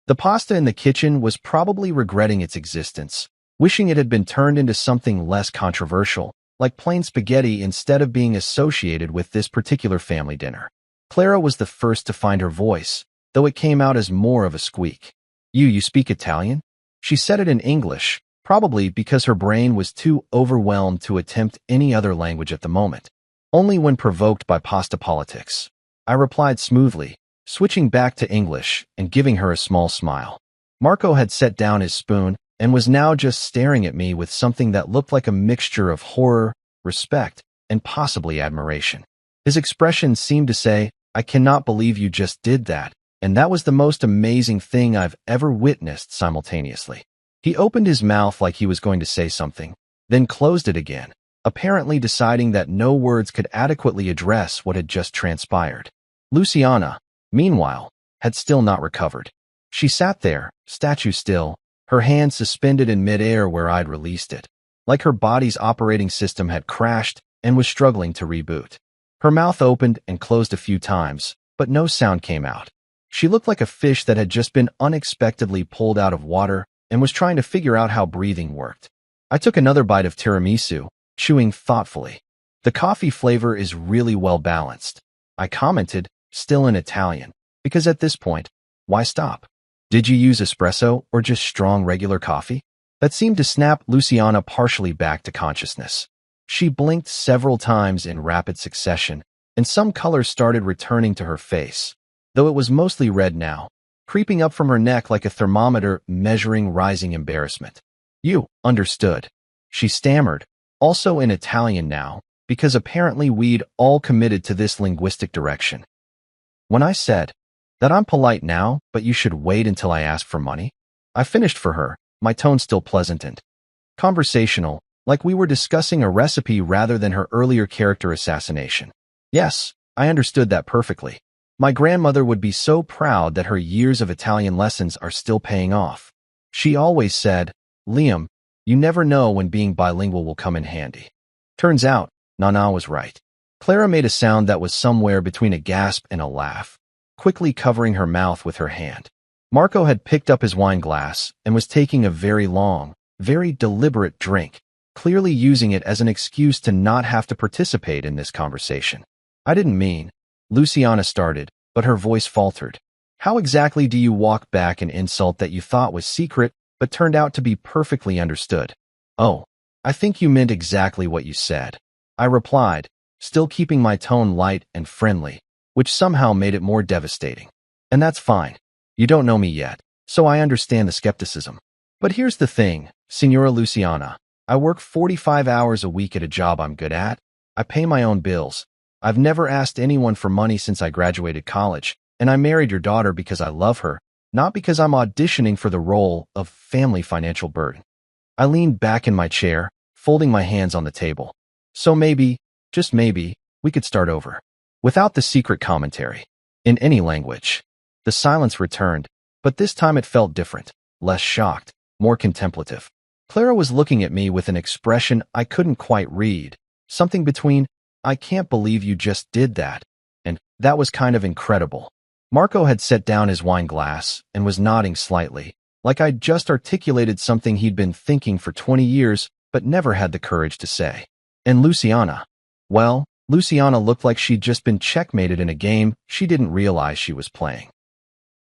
The pasta in the kitchen was probably regretting its existence, wishing it had been turned into something less controversial, like plain spaghetti instead of being associated with this particular family dinner. Clara was the first to find her voice, though it came out as more of a squeak. You speak Italian? She said it in English, probably because her brain was too overwhelmed to attempt any other language at the moment. Only when provoked by pasta politics. I replied smoothly, switching back to English and giving her a small smile. Marco had set down his spoon and was now just staring at me with something that looked like a mixture of horror, respect, and possibly admiration. His expression seemed to say, I cannot believe you just did that, and that was the most amazing thing I've ever witnessed simultaneously. He opened his mouth like he was going to say something, then closed it again, apparently deciding that no words could adequately address what had just transpired. Luciana, meanwhile, had still not recovered. She sat there, statue still, her hand suspended in midair where I'd released it, like her body's operating system had crashed and was struggling to reboot. Her mouth opened and closed a few times, but no sound came out. She looked like a fish that had just been unexpectedly pulled out of water and was trying to figure out how breathing worked. I took another bite of tiramisu, chewing thoughtfully. The coffee flavor is really well balanced, I commented, still in Italian, because at this point, why stop? Did you use espresso or just strong regular coffee? That seemed to snap Luciana partially back to consciousness. She blinked several times in rapid succession, and some color started returning to her face, though it was mostly red now, creeping up from her neck like a thermometer measuring rising embarrassment. You understood, she stammered, also in Italian now, because apparently we'd all committed to this linguistic direction. When I said that I'm polite now, but you should wait until I ask for money, I finished for her, my tone still pleasant and conversational, like we were discussing a recipe rather than her earlier character assassination. Yes, I understood that perfectly. My grandmother would be so proud that her years of Italian lessons are still paying off. She always said, Liam, you never know when being bilingual will come in handy. Turns out, Nana was right. Clara made a sound that was somewhere between a gasp and a laugh, quickly covering her mouth with her hand. Marco had picked up his wine glass and was taking a very long, very deliberate drink, clearly using it as an excuse to not have to participate in this conversation. I didn't mean, Luciana started, but her voice faltered. How exactly do you walk back an insult that you thought was secret but turned out to be perfectly understood? Oh, I think you meant exactly what you said, I replied, still keeping my tone light and friendly, which somehow made it more devastating. And that's fine. You don't know me yet, so I understand the skepticism. But here's the thing, Signora Luciana. I work 45 hours a week at a job I'm good at. I pay my own bills. I've never asked anyone for money since I graduated college, and I married your daughter because I love her, not because I'm auditioning for the role of family financial burden. I leaned back in my chair, folding my hands on the table. So maybe, just maybe, we could start over. Without the secret commentary. In any language. The silence returned, but this time it felt different, less shocked, more contemplative. Clara was looking at me with an expression I couldn't quite read, something between, "I can't believe you just did that," and "that was kind of incredible." Marco had set down his wine glass and was nodding slightly, like I'd just articulated something he'd been thinking for 20 years but never had the courage to say. And Luciana? Well, Luciana looked like she'd just been checkmated in a game she didn't realize she was playing.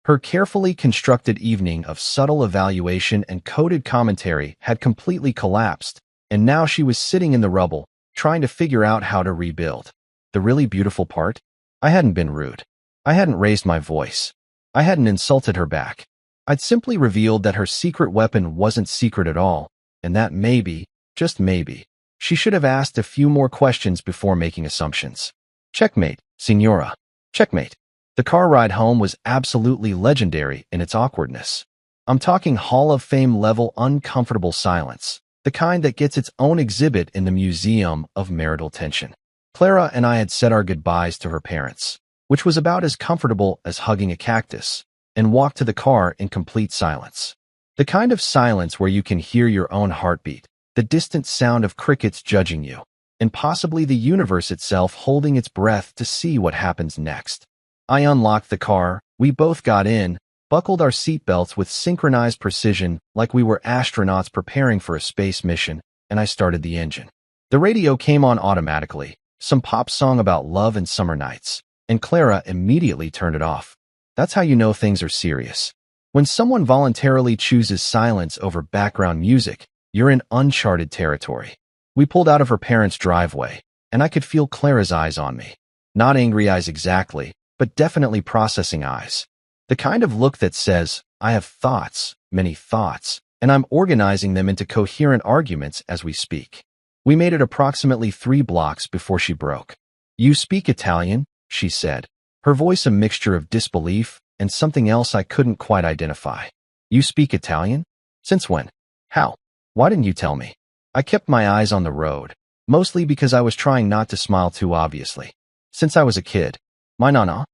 Her carefully constructed evening of subtle evaluation and coded commentary had completely collapsed, and now she was sitting in the rubble, trying to figure out how to rebuild. The really beautiful part? I hadn't been rude. I hadn't raised my voice. I hadn't insulted her back. I'd simply revealed that her secret weapon wasn't secret at all, and that maybe, just maybe, she should have asked a few more questions before making assumptions. Checkmate, Signora. Checkmate. The car ride home was absolutely legendary in its awkwardness. I'm talking Hall of Fame level uncomfortable silence, the kind that gets its own exhibit in the Museum of Marital Tension. Clara and I had said our goodbyes to her parents, which was about as comfortable as hugging a cactus, and walked to the car in complete silence. The kind of silence where you can hear your own heartbeat, the distant sound of crickets judging you, and possibly the universe itself holding its breath to see what happens next. I unlocked the car, we both got in, buckled our seatbelts with synchronized precision like we were astronauts preparing for a space mission, and I started the engine. The radio came on automatically, some pop song about love and summer nights, and Clara immediately turned it off. That's how you know things are serious. When someone voluntarily chooses silence over background music, you're in uncharted territory. We pulled out of her parents' driveway, and I could feel Clara's eyes on me. Not angry eyes exactly, but definitely processing eyes. The kind of look that says, I have thoughts, many thoughts, and I'm organizing them into coherent arguments as we speak. We made it approximately 3 blocks before she broke. You speak Italian? She said, her voice a mixture of disbelief and something else I couldn't quite identify. You speak Italian? Since when? How? Why didn't you tell me? I kept my eyes on the road, mostly because I was trying not to smile too obviously. Since I was a kid. My nonna?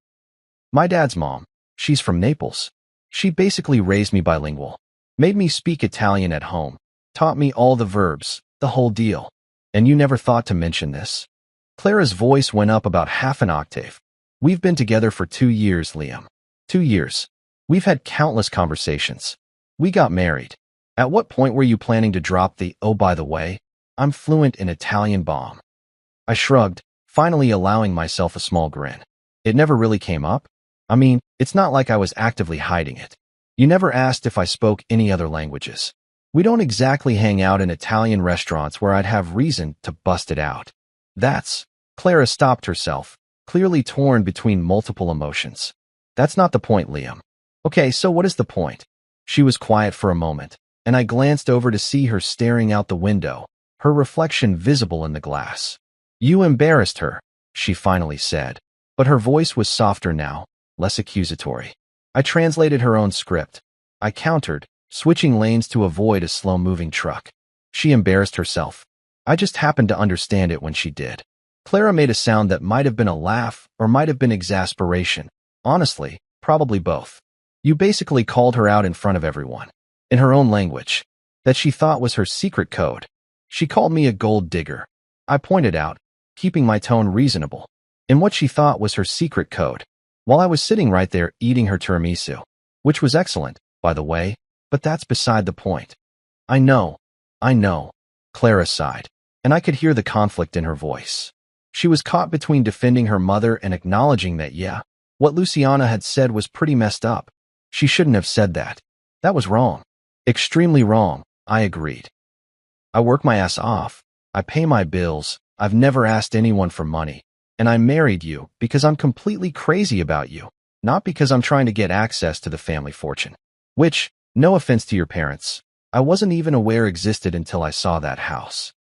My dad's mom. She's from Naples. She basically raised me bilingual, made me speak Italian at home, taught me all the verbs, the whole deal. And you never thought to mention this? Clara's voice went up about half an octave. We've been together for 2 years, Liam. 2 years. We've had countless conversations. We got married. At what point were you planning to drop the, oh, by the way, I'm fluent in Italian bomb? I shrugged, finally allowing myself a small grin. It never really came up? I mean, it's not like I was actively hiding it. You never asked if I spoke any other languages. We don't exactly hang out in Italian restaurants where I'd have reason to bust it out. Clara stopped herself, clearly torn between multiple emotions. That's not the point, Liam. Okay, so what is the point? She was quiet for a moment, and I glanced over to see her staring out the window, her reflection visible in the glass. You embarrassed her, she finally said, but her voice was softer now, less accusatory. I translated her own script. I countered, switching lanes to avoid a slow-moving truck. She embarrassed herself. I just happened to understand it when she did. Clara made a sound that might have been a laugh or might have been exasperation. Honestly, probably both. You basically called her out in front of everyone, in her own language, that she thought was her secret code. She called me a gold digger. I pointed out, keeping my tone reasonable, in what she thought was her secret code, while I was sitting right there eating her tiramisu, which was excellent, by the way, but that's beside the point. I know, Clara sighed, and I could hear the conflict in her voice. She was caught between defending her mother and acknowledging that, yeah, what Luciana had said was pretty messed up. She shouldn't have said that. That was wrong. Extremely wrong, I agreed. I work my ass off. I pay my bills. I've never asked anyone for money. And I married you because I'm completely crazy about you, not because I'm trying to get access to the family fortune. Which, no offense to your parents, I wasn't even aware existed until I saw that house.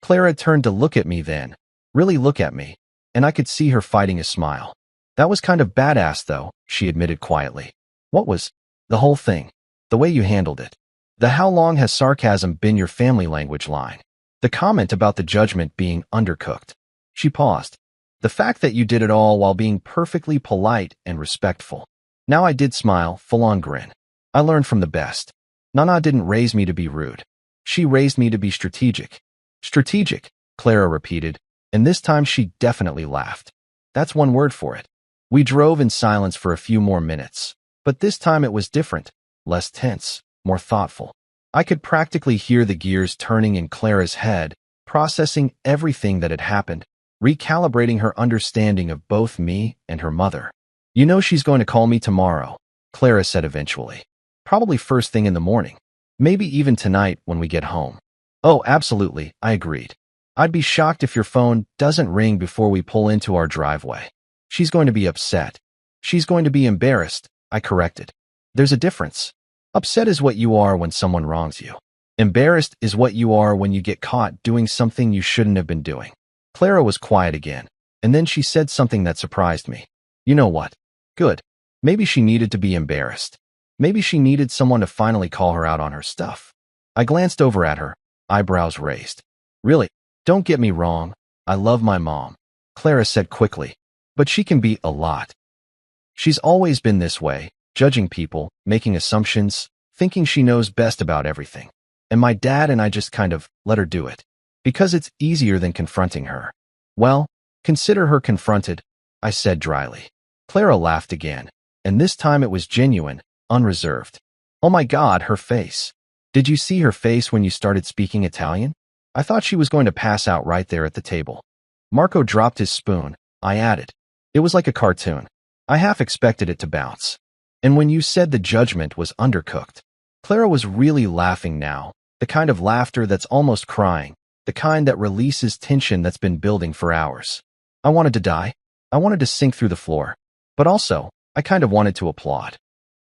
Clara turned to look at me then, really look at me, and I could see her fighting a smile. That was kind of badass though, she admitted quietly. What was? The whole thing. The way you handled it. The how long has sarcasm been your family language line. The comment about the judgment being undercooked. She paused. The fact that you did it all while being perfectly polite and respectful. Now I did smile, full-on grin. I learned from the best. Nana didn't raise me to be rude. She raised me to be strategic. Strategic, Clara repeated, and this time she definitely laughed. That's one word for it. We drove in silence for a few more minutes, but this time it was different, less tense, more thoughtful. I could practically hear the gears turning in Clara's head, processing everything that had happened, recalibrating her understanding of both me and her mother. You know she's going to call me tomorrow, Clara said eventually. Probably first thing in the morning. Maybe even tonight when we get home. Oh, absolutely, I agreed. I'd be shocked if your phone doesn't ring before we pull into our driveway. She's going to be upset. She's going to be embarrassed, I corrected. There's a difference. Upset is what you are when someone wrongs you. Embarrassed is what you are when you get caught doing something you shouldn't have been doing. Clara was quiet again, and then she said something that surprised me. You know what? Good. Maybe she needed to be embarrassed. Maybe she needed someone to finally call her out on her stuff. I glanced over at her, eyebrows raised. Really, don't get me wrong. I love my mom, Clara said quickly, but she can be a lot. She's always been this way, judging people, making assumptions, thinking she knows best about everything. And my dad and I just kind of let her do it. Because it's easier than confronting her. Well, consider her confronted, I said dryly. Clara laughed again, and this time it was genuine, unreserved. Oh my God, her face. Did you see her face when you started speaking Italian? I thought she was going to pass out right there at the table. Marco dropped his spoon, I added. It was like a cartoon. I half expected it to bounce. And when you said the judgment was undercooked, Clara was really laughing now, the kind of laughter that's almost crying, the kind that releases tension that's been building for hours. I wanted to die. I wanted to sink through the floor. But also, I kind of wanted to applaud.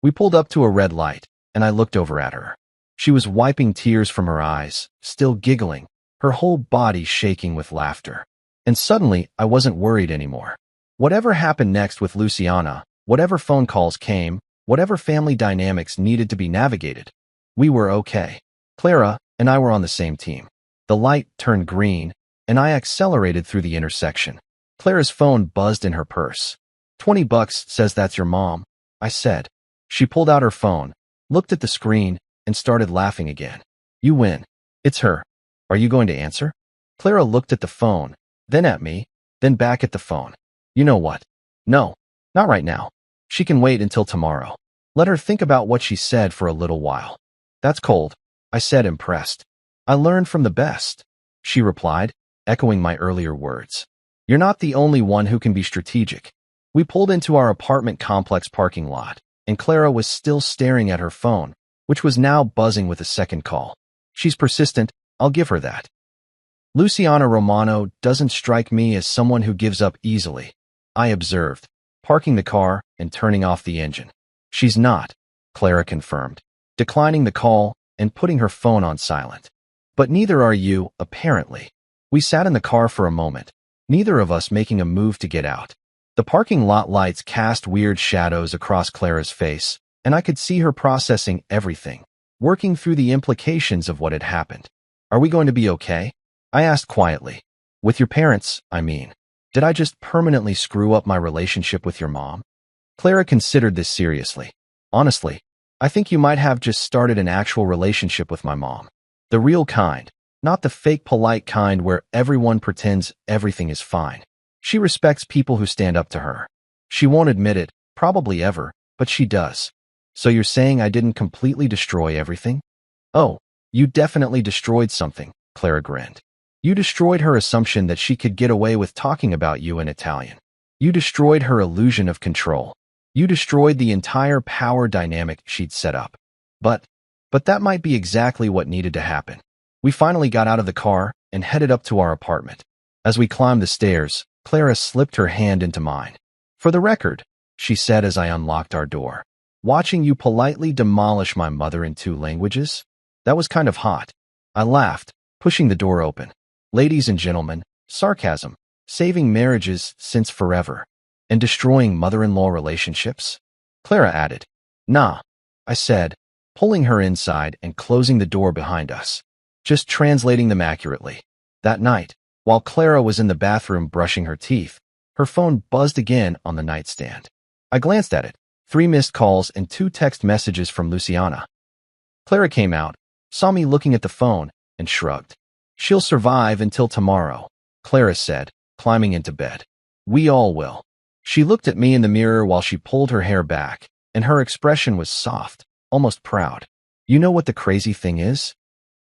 We pulled up to a red light, and I looked over at her. She was wiping tears from her eyes, still giggling, her whole body shaking with laughter. And suddenly, I wasn't worried anymore. Whatever happened next with Luciana, whatever phone calls came, whatever family dynamics needed to be navigated, we were okay. Clara and I were on the same team. The light turned green, and I accelerated through the intersection. Clara's phone buzzed in her purse. $20 says that's your mom, I said. She pulled out her phone, looked at the screen, and started laughing again. You win. It's her. Are you going to answer? Clara looked at the phone, then at me, then back at the phone. You know what? No, not right now. She can wait until tomorrow. Let her think about what she said for a little while. That's cold, I said, impressed. I learned from the best, she replied, echoing my earlier words. You're not the only one who can be strategic. We pulled into our apartment complex parking lot, and Clara was still staring at her phone, which was now buzzing with a second call. She's persistent, I'll give her that. Luciana Romano doesn't strike me as someone who gives up easily, I observed, parking the car and turning off the engine. She's not, Clara confirmed, declining the call and putting her phone on silent. But neither are you, apparently. We sat in the car for a moment, neither of us making a move to get out. The parking lot lights cast weird shadows across Clara's face, and I could see her processing everything, working through the implications of what had happened. Are we going to be okay? I asked quietly. With your parents, I mean. Did I just permanently screw up my relationship with your mom? Clara considered this seriously. Honestly, I think you might have just started an actual relationship with my mom. The real kind, not the fake polite kind where everyone pretends everything is fine. She respects people who stand up to her. She won't admit it, probably ever, but she does. So you're saying I didn't completely destroy everything? Oh, you definitely destroyed something, Clara grinned. You destroyed her assumption that she could get away with talking about you in Italian. You destroyed her illusion of control. You destroyed the entire power dynamic she'd set up. But that might be exactly what needed to happen. We finally got out of the car and headed up to our apartment. As we climbed the stairs, Clara slipped her hand into mine. For the record, she said as I unlocked our door, watching you politely demolish my mother in 2 languages? That was kind of hot. I laughed, pushing the door open. Ladies and gentlemen, sarcasm, saving marriages since forever, and destroying mother-in-law relationships? Clara added. Nah, I said, pulling her inside and closing the door behind us, just translating them accurately. That night, while Clara was in the bathroom brushing her teeth, her phone buzzed again on the nightstand. I glanced at it. 3 missed calls and 2 text messages from Luciana. Clara came out, saw me looking at the phone, and shrugged. "She'll survive until tomorrow," Clara said, climbing into bed. "We all will." She looked at me in the mirror while she pulled her hair back, and her expression was soft, almost proud. "You know what the crazy thing is?"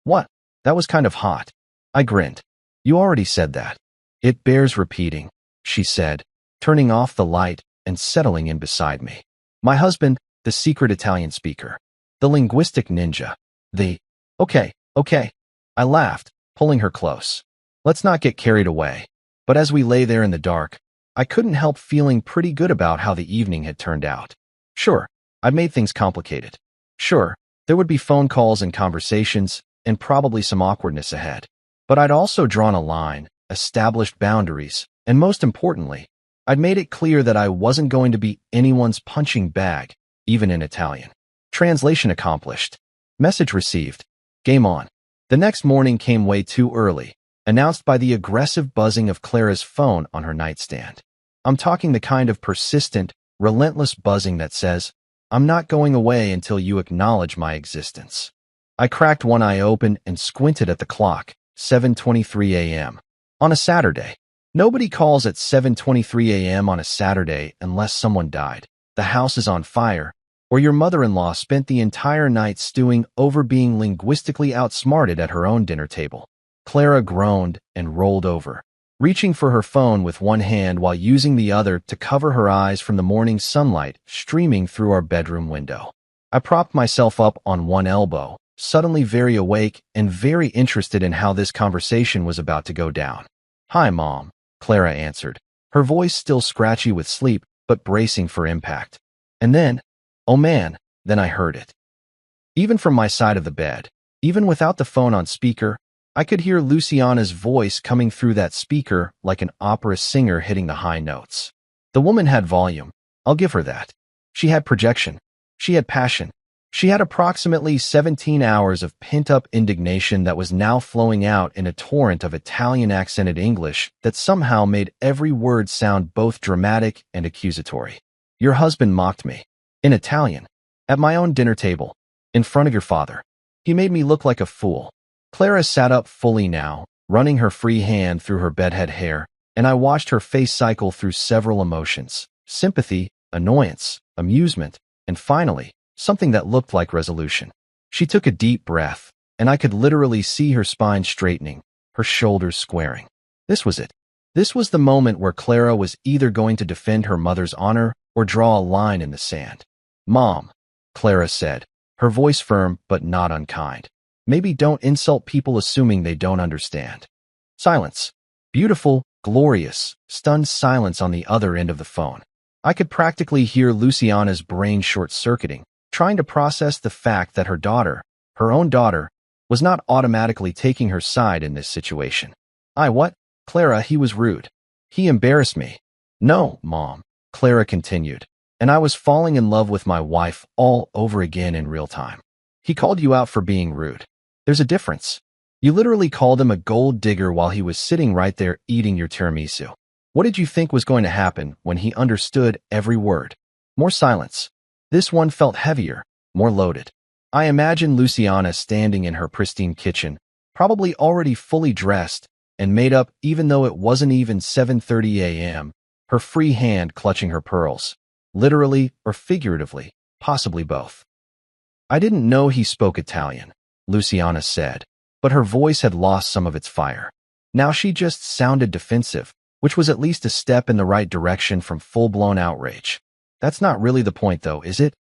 "What?" "That was kind of hot." I grinned. "You already said that." "It bears repeating," she said, turning off the light and settling in beside me. "My husband, the secret Italian speaker. The linguistic ninja. The—" Okay. I laughed, pulling her close. "Let's not get carried away." But as we lay there in the dark, I couldn't help feeling pretty good about how the evening had turned out. Sure, I'd made things complicated. Sure, there would be phone calls and conversations, and probably some awkwardness ahead. But I'd also drawn a line, established boundaries, and most importantly, I'd made it clear that I wasn't going to be anyone's punching bag, even in Italian. Translation accomplished. Message received. Game on. The next morning came way too early, announced by the aggressive buzzing of Clara's phone on her nightstand. I'm talking the kind of persistent, relentless buzzing that says, "I'm not going away until you acknowledge my existence." I cracked one eye open and squinted at the clock. 7:23 a.m. on a Saturday. Nobody calls at 7:23 a.m. on a Saturday unless someone died, the house is on fire, or your mother-in-law spent the entire night stewing over being linguistically outsmarted at her own dinner table. Clara groaned and rolled over, reaching for her phone with one hand while using the other to cover her eyes from the morning sunlight streaming through our bedroom window. I propped myself up on one elbow, suddenly very awake and very interested in how this conversation was about to go down. "Hi, Mom," Clara answered, her voice still scratchy with sleep but bracing for impact. And then, oh man, then I heard it. Even from my side of the bed, even without the phone on speaker, I could hear Luciana's voice coming through that speaker like an opera singer hitting the high notes. The woman had volume, I'll give her that. She had projection. She had passion. She had approximately 17 hours of pent-up indignation that was now flowing out in a torrent of Italian-accented English that somehow made every word sound both dramatic and accusatory. "Your husband mocked me. In Italian. At my own dinner table. In front of your father. He made me look like a fool." Clara sat up fully now, running her free hand through her bedhead hair, and I watched her face cycle through several emotions: sympathy, annoyance, amusement, and finally, something that looked like resolution. She took a deep breath, and I could literally see her spine straightening, her shoulders squaring. This was it. This was the moment where Clara was either going to defend her mother's honor or draw a line in the sand. "Mom," Clara said, her voice firm but not unkind. "Maybe don't insult people assuming they don't understand." Silence. Beautiful, glorious, stunned silence on the other end of the phone. I could practically hear Luciana's brain short-circuiting, trying to process the fact that her daughter, her own daughter, was not automatically taking her side in this situation. What? Clara, he was rude. He embarrassed me." "No, Mom," Clara continued, "and I was falling in love with my wife all over again in real time. He called you out for being rude. There's a difference. You literally called him a gold digger while he was sitting right there eating your tiramisu. What did you think was going to happen when he understood every word?" More silence. This one felt heavier, more loaded. I imagined Luciana standing in her pristine kitchen, probably already fully dressed and made up even though it wasn't even 7:30 a.m., her free hand clutching her pearls. Literally or figuratively, possibly both. "I didn't know he spoke Italian," Luciana said, but her voice had lost some of its fire. Now she just sounded defensive, which was at least a step in the right direction from full-blown outrage. "That's not really the point though, is it?"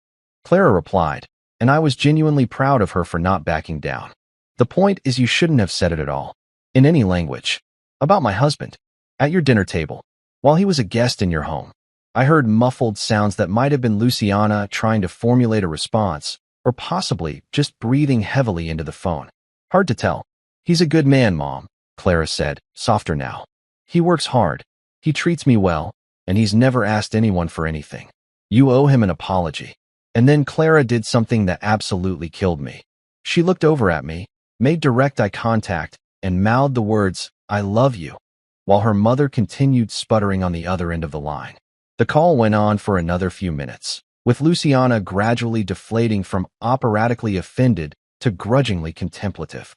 Clara replied, and I was genuinely proud of her for not backing down. "The point is you shouldn't have said it at all. In any language. About my husband. At your dinner table. While he was a guest in your home." I heard muffled sounds that might have been Luciana trying to formulate a response, or possibly just breathing heavily into the phone. "Hard to tell. He's a good man, Mom," Clara said, softer now. "He works hard. He treats me well, and he's never asked anyone for anything. You owe him an apology." And then Clara did something that absolutely killed me. She looked over at me, made direct eye contact, and mouthed the words, "I love you," while her mother continued sputtering on the other end of the line. The call went on for another few minutes, with Luciana gradually deflating from operatically offended to grudgingly contemplative.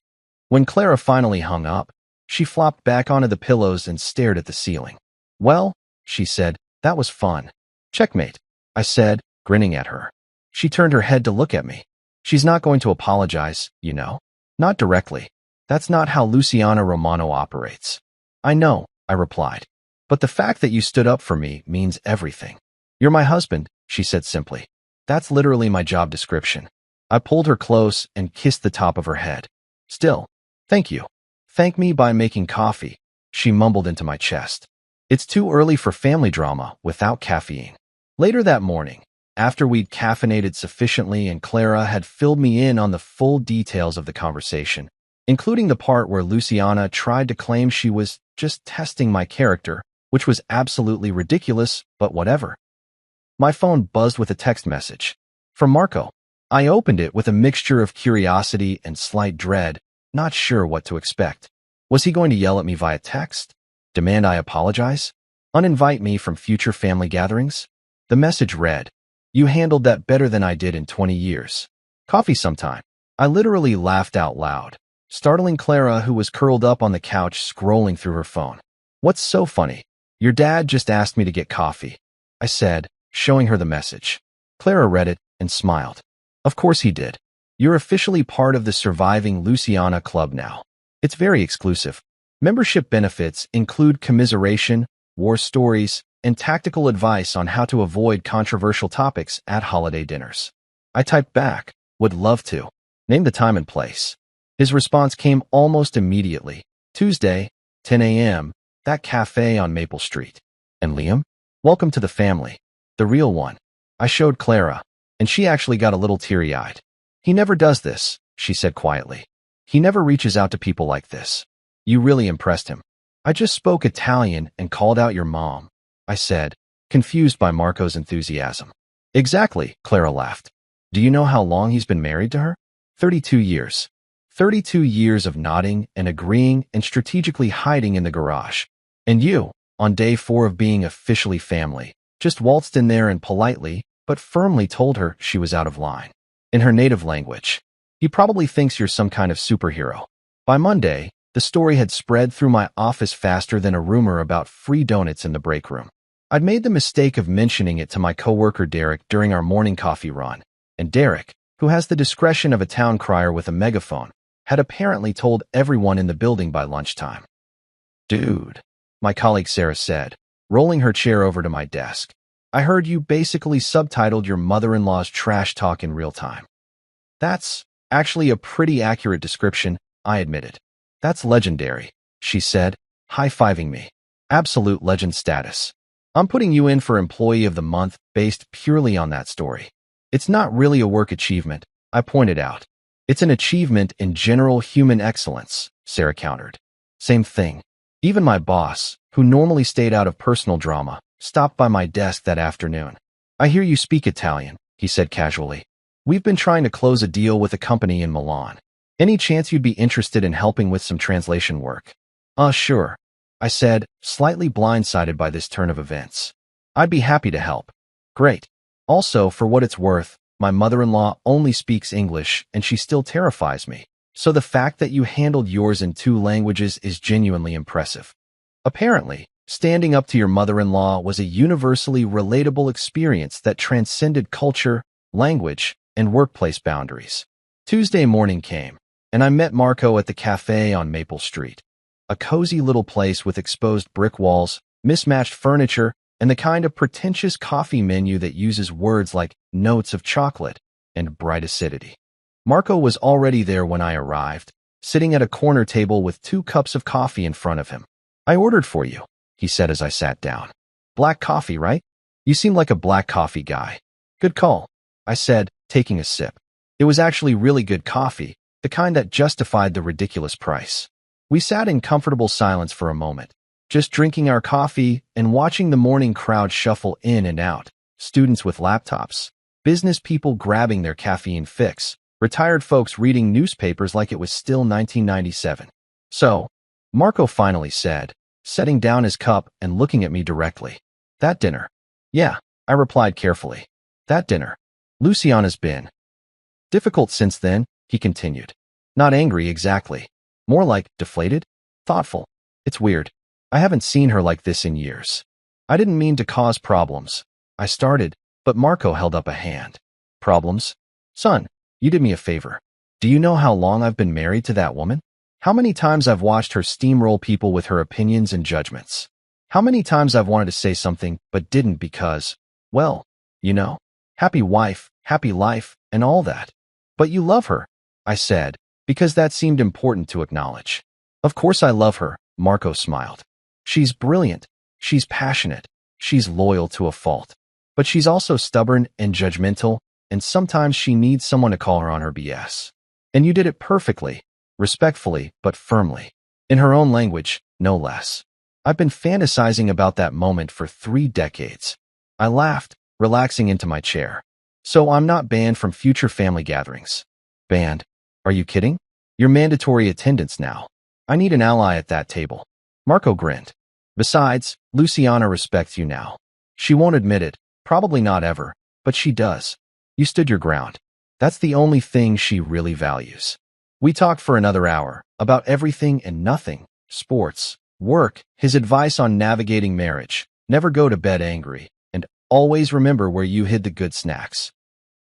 When Clara finally hung up, she flopped back onto the pillows and stared at the ceiling. "Well," she said, "that was fun." "Checkmate," I said, grinning at her. She turned her head to look at me. "She's not going to apologize, you know. Not directly. That's not how Luciana Romano operates." "I know," I replied. "But the fact that you stood up for me means everything." "You're my husband," she said simply. "That's literally my job description." I pulled her close and kissed the top of her head. "Still, thank you." "Thank me by making coffee," she mumbled into my chest. "It's too early for family drama without caffeine." Later that morning, after we'd caffeinated sufficiently and Clara had filled me in on the full details of the conversation, including the part where Luciana tried to claim she was just testing my character, which was absolutely ridiculous, but whatever. My phone buzzed with a text message. From Marco. I opened it with a mixture of curiosity and slight dread, not sure what to expect. Was he going to yell at me via text? Demand I apologize? Uninvite me from future family gatherings? The message read, "You handled that better than I did in 20 years. Coffee sometime." I literally laughed out loud, startling Clara, who was curled up on the couch scrolling through her phone. "What's so funny? Your dad just asked me to get coffee," I said, showing her the message. Clara read it and smiled. "Of course he did. You're officially part of the Surviving Luciana Club now. It's very exclusive. Membership benefits include commiseration, war stories, and tactical advice on how to avoid controversial topics at holiday dinners." I typed back, "Would love to. Name the time and place." His response came almost immediately. "Tuesday, 10 a.m., that cafe on Maple Street." "And Liam? Welcome to the family. The real one." I showed Clara, and she actually got a little teary-eyed. "He never does this," she said quietly. "He never reaches out to people like this. You really impressed him." "I just spoke Italian and called out your mom," I said, confused by Marco's enthusiasm. "Exactly," Clara laughed. "Do you know how long he's been married to her? 32 years. 32 years of nodding and agreeing and strategically hiding in the garage. And you, on day 4 of being officially family, just waltzed in there and politely, but firmly told her she was out of line. In her native language. He probably thinks you're some kind of superhero." By Monday, the story had spread through my office faster than a rumor about free donuts in the break room. I'd made the mistake of mentioning it to my coworker Derek during our morning coffee run, and Derek, who has the discretion of a town crier with a megaphone, had apparently told everyone in the building by lunchtime. "Dude," my colleague Sarah said, rolling her chair over to my desk, "I heard you basically subtitled your mother-in-law's trash talk in real time." "That's actually a pretty accurate description," I admitted. "That's legendary," she said, high-fiving me. "Absolute legend status. I'm putting you in for Employee of the Month based purely on that story." "It's not really a work achievement," I pointed out. "It's an achievement in general human excellence," Sarah countered. "Same thing. Even my boss, who normally stayed out of personal drama, stopped by my desk that afternoon. "I hear you speak Italian," he said casually. "We've been trying to close a deal with a company in Milan. Any chance you'd be interested in helping with some translation work?" Sure," I said, slightly blindsided by this turn of events. "I'd be happy to help." "Great. Also, for what it's worth, my mother-in-law only speaks English and she still terrifies me. So the fact that you handled yours in 2 languages is genuinely impressive." Apparently, standing up to your mother-in-law was a universally relatable experience that transcended culture, language, and workplace boundaries. Tuesday morning came, and I met Marco at the cafe on Maple Street. A cozy little place with exposed brick walls, mismatched furniture, and the kind of pretentious coffee menu that uses words like notes of chocolate and bright acidity. Marco was already there when I arrived, sitting at a corner table with 2 cups of coffee in front of him. "I ordered for you," he said as I sat down. "Black coffee, right? You seem like a black coffee guy." "Good call," I said, taking a sip. It was actually really good coffee, the kind that justified the ridiculous price. We sat in comfortable silence for a moment, just drinking our coffee and watching the morning crowd shuffle in and out, students with laptops, business people grabbing their caffeine fix, retired folks reading newspapers like it was still 1997. So, Marco finally said, setting down his cup and looking at me directly. That dinner. Yeah, I replied carefully. That dinner. Luciana's been difficult since then, he continued. Not angry exactly. More like deflated? Thoughtful. It's weird. I haven't seen her like this in years. I didn't mean to cause problems. I started, but Marco held up a hand. Problems? Son, you did me a favor. Do you know how long I've been married to that woman? How many times I've watched her steamroll people with her opinions and judgments? How many times I've wanted to say something but didn't because, well, you know, happy wife, happy life, and all that. But you love her, I said, because that seemed important to acknowledge. Of course I love her, Marco smiled. She's brilliant, she's passionate, she's loyal to a fault. But she's also stubborn and judgmental, and sometimes she needs someone to call her on her BS. And you did it perfectly, respectfully, but firmly. In her own language, no less. I've been fantasizing about that moment for 3 decades. I laughed, relaxing into my chair. So I'm not banned from future family gatherings. Banned? Are you kidding? You're mandatory attendance now. I need an ally at that table. Marco grinned. Besides, Luciana respects you now. She won't admit it, probably not ever, but she does. You stood your ground. That's the only thing she really values. We talked for another hour, about everything and nothing, sports, work, his advice on navigating marriage, never go to bed angry, and always remember where you hid the good snacks.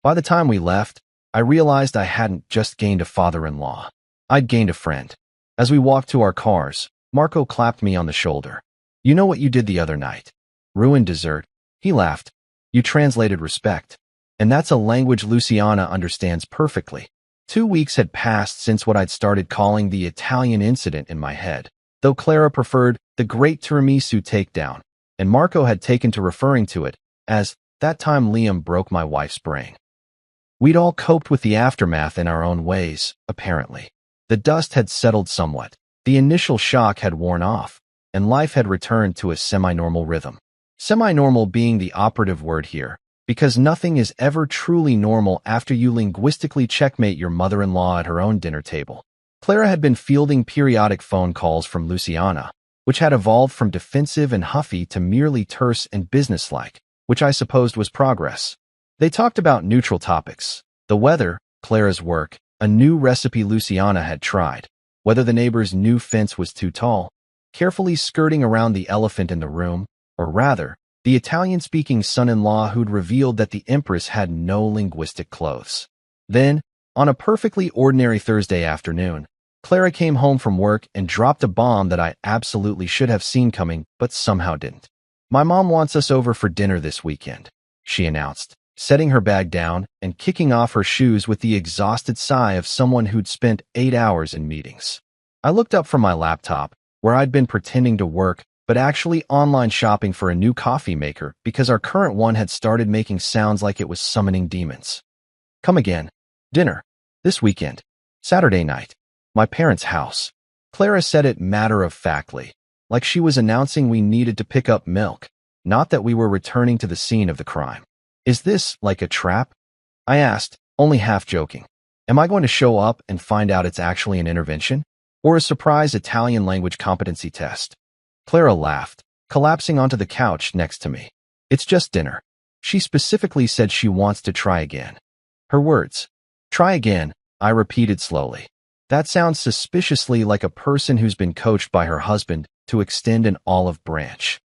By the time we left, I realized I hadn't just gained a father-in-law. I'd gained a friend. As we walked to our cars, Marco clapped me on the shoulder. You know what you did the other night? Ruined dessert. He laughed. You translated respect. And that's a language Luciana understands perfectly. 2 weeks had passed since what I'd started calling the Italian incident in my head, though Clara preferred the Great Tiramisu takedown, and Marco had taken to referring to it as that time Liam broke my wife's brain. We'd all coped with the aftermath in our own ways, apparently. The dust had settled somewhat, the initial shock had worn off, and life had returned to a semi-normal rhythm. Semi-normal being the operative word here, because nothing is ever truly normal after you linguistically checkmate your mother-in-law at her own dinner table. Clara had been fielding periodic phone calls from Luciana, which had evolved from defensive and huffy to merely terse and businesslike, which I supposed was progress. They talked about neutral topics, the weather, Clara's work, a new recipe Luciana had tried, whether the neighbor's new fence was too tall, carefully skirting around the elephant in the room, or rather, the Italian-speaking son-in-law who'd revealed that the Empress had no linguistic clothes. Then, on a perfectly ordinary Thursday afternoon, Clara came home from work and dropped a bomb that I absolutely should have seen coming, but somehow didn't. My mom wants us over for dinner this weekend, she announced, setting her bag down and kicking off her shoes with the exhausted sigh of someone who'd spent 8 hours in meetings. I looked up from my laptop, where I'd been pretending to work, but actually online shopping for a new coffee maker because our current one had started making sounds like it was summoning demons. Come again. Dinner. This weekend. Saturday night. My parents' house. Clara said it matter-of-factly, like she was announcing we needed to pick up milk, not that we were returning to the scene of the crime. Is this like a trap? I asked, only half joking. Am I going to show up and find out it's actually an intervention? Or a surprise Italian language competency test? Clara laughed, collapsing onto the couch next to me. It's just dinner. She specifically said she wants to try again. Her words. Try again, I repeated slowly. That sounds suspiciously like a person who's been coached by her husband to extend an olive branch.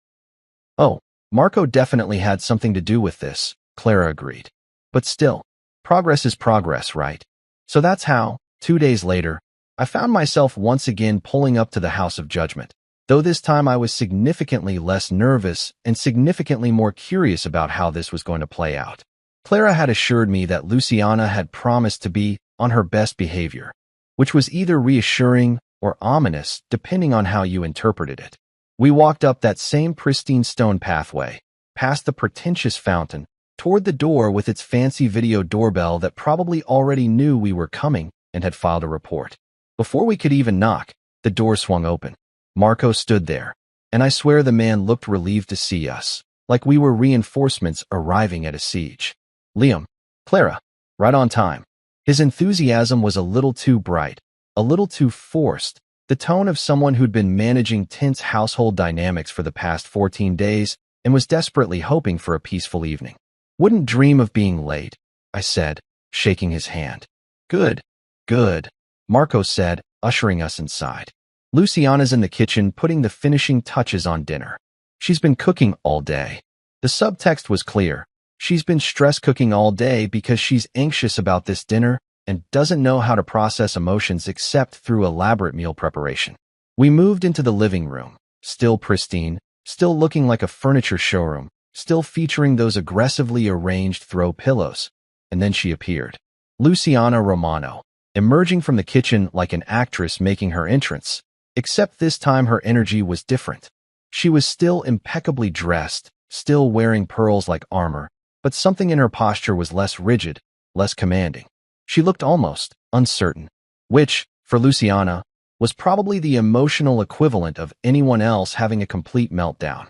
Oh, Marco definitely had something to do with this, Clara agreed. But still, progress is progress, right? So that's how, 2 days later, I found myself once again pulling up to the House of Judgment, though this time I was significantly less nervous and significantly more curious about how this was going to play out. Clara had assured me that Luciana had promised to be on her best behavior, which was either reassuring or ominous, depending on how you interpreted it. We walked up that same pristine stone pathway, past the pretentious fountain, toward the door with its fancy video doorbell that probably already knew we were coming and had filed a report. Before we could even knock, the door swung open. Marco stood there, and I swear the man looked relieved to see us, like we were reinforcements arriving at a siege. Liam, Clara, right on time. His enthusiasm was a little too bright, a little too forced, the tone of someone who'd been managing tense household dynamics for the past 14 days and was desperately hoping for a peaceful evening. Wouldn't dream of being late, I said, shaking his hand. Good, good, Marco said, ushering us inside. Luciana's in the kitchen putting the finishing touches on dinner. She's been cooking all day. The subtext was clear. She's been stress cooking all day because she's anxious about this dinner and doesn't know how to process emotions except through elaborate meal preparation. We moved into the living room, still pristine, still looking like a furniture showroom, still featuring those aggressively arranged throw pillows. And then she appeared. Luciana Romano, emerging from the kitchen like an actress making her entrance, except this time her energy was different. She was still impeccably dressed, still wearing pearls like armor, but something in her posture was less rigid, less commanding. She looked almost uncertain, which, for Luciana, was probably the emotional equivalent of anyone else having a complete meltdown.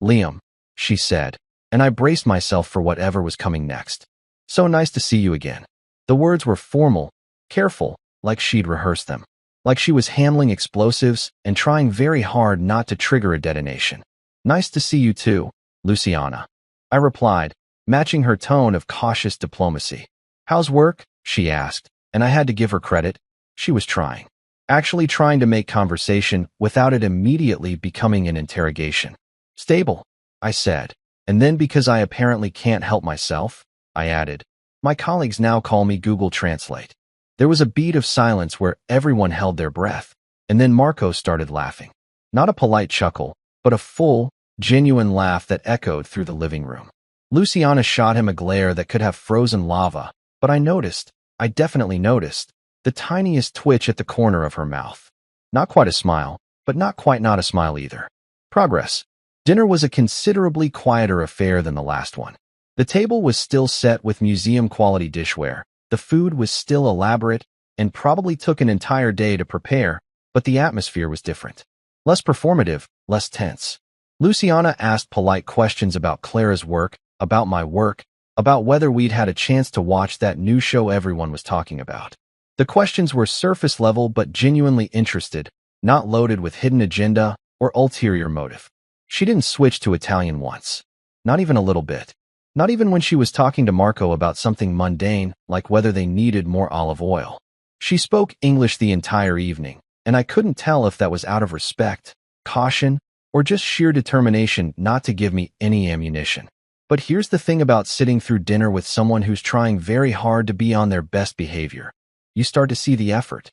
Liam, she said, and I braced myself for whatever was coming next. So nice to see you again. The words were formal, careful, like she'd rehearsed them, like she was handling explosives and trying very hard not to trigger a detonation. Nice to see you too, Luciana, I replied, matching her tone of cautious diplomacy. How's work? She asked, and I had to give her credit. She was trying. Actually trying to make conversation without it immediately becoming an interrogation. Stable, I said, and then because I apparently can't help myself, I added, my colleagues now call me Google Translate. There was a beat of silence where everyone held their breath, and then Marco started laughing. Not a polite chuckle, but a full, genuine laugh that echoed through the living room. Luciana shot him a glare that could have frozen lava, but I definitely noticed, the tiniest twitch at the corner of her mouth. Not quite a smile, but not quite not a smile either. Progress. Dinner was a considerably quieter affair than the last one. The table was still set with museum-quality dishware. The food was still elaborate and probably took an entire day to prepare, but the atmosphere was different. Less performative, less tense. Luciana asked polite questions about Clara's work, about my work, about whether we'd had a chance to watch that new show everyone was talking about. The questions were surface level but genuinely interested, not loaded with hidden agenda or ulterior motive. She didn't switch to Italian once. Not even a little bit. Not even when she was talking to Marco about something mundane, like whether they needed more olive oil. She spoke English the entire evening, and I couldn't tell if that was out of respect, caution, or just sheer determination not to give me any ammunition. But here's the thing about sitting through dinner with someone who's trying very hard to be on their best behavior. You start to see the effort.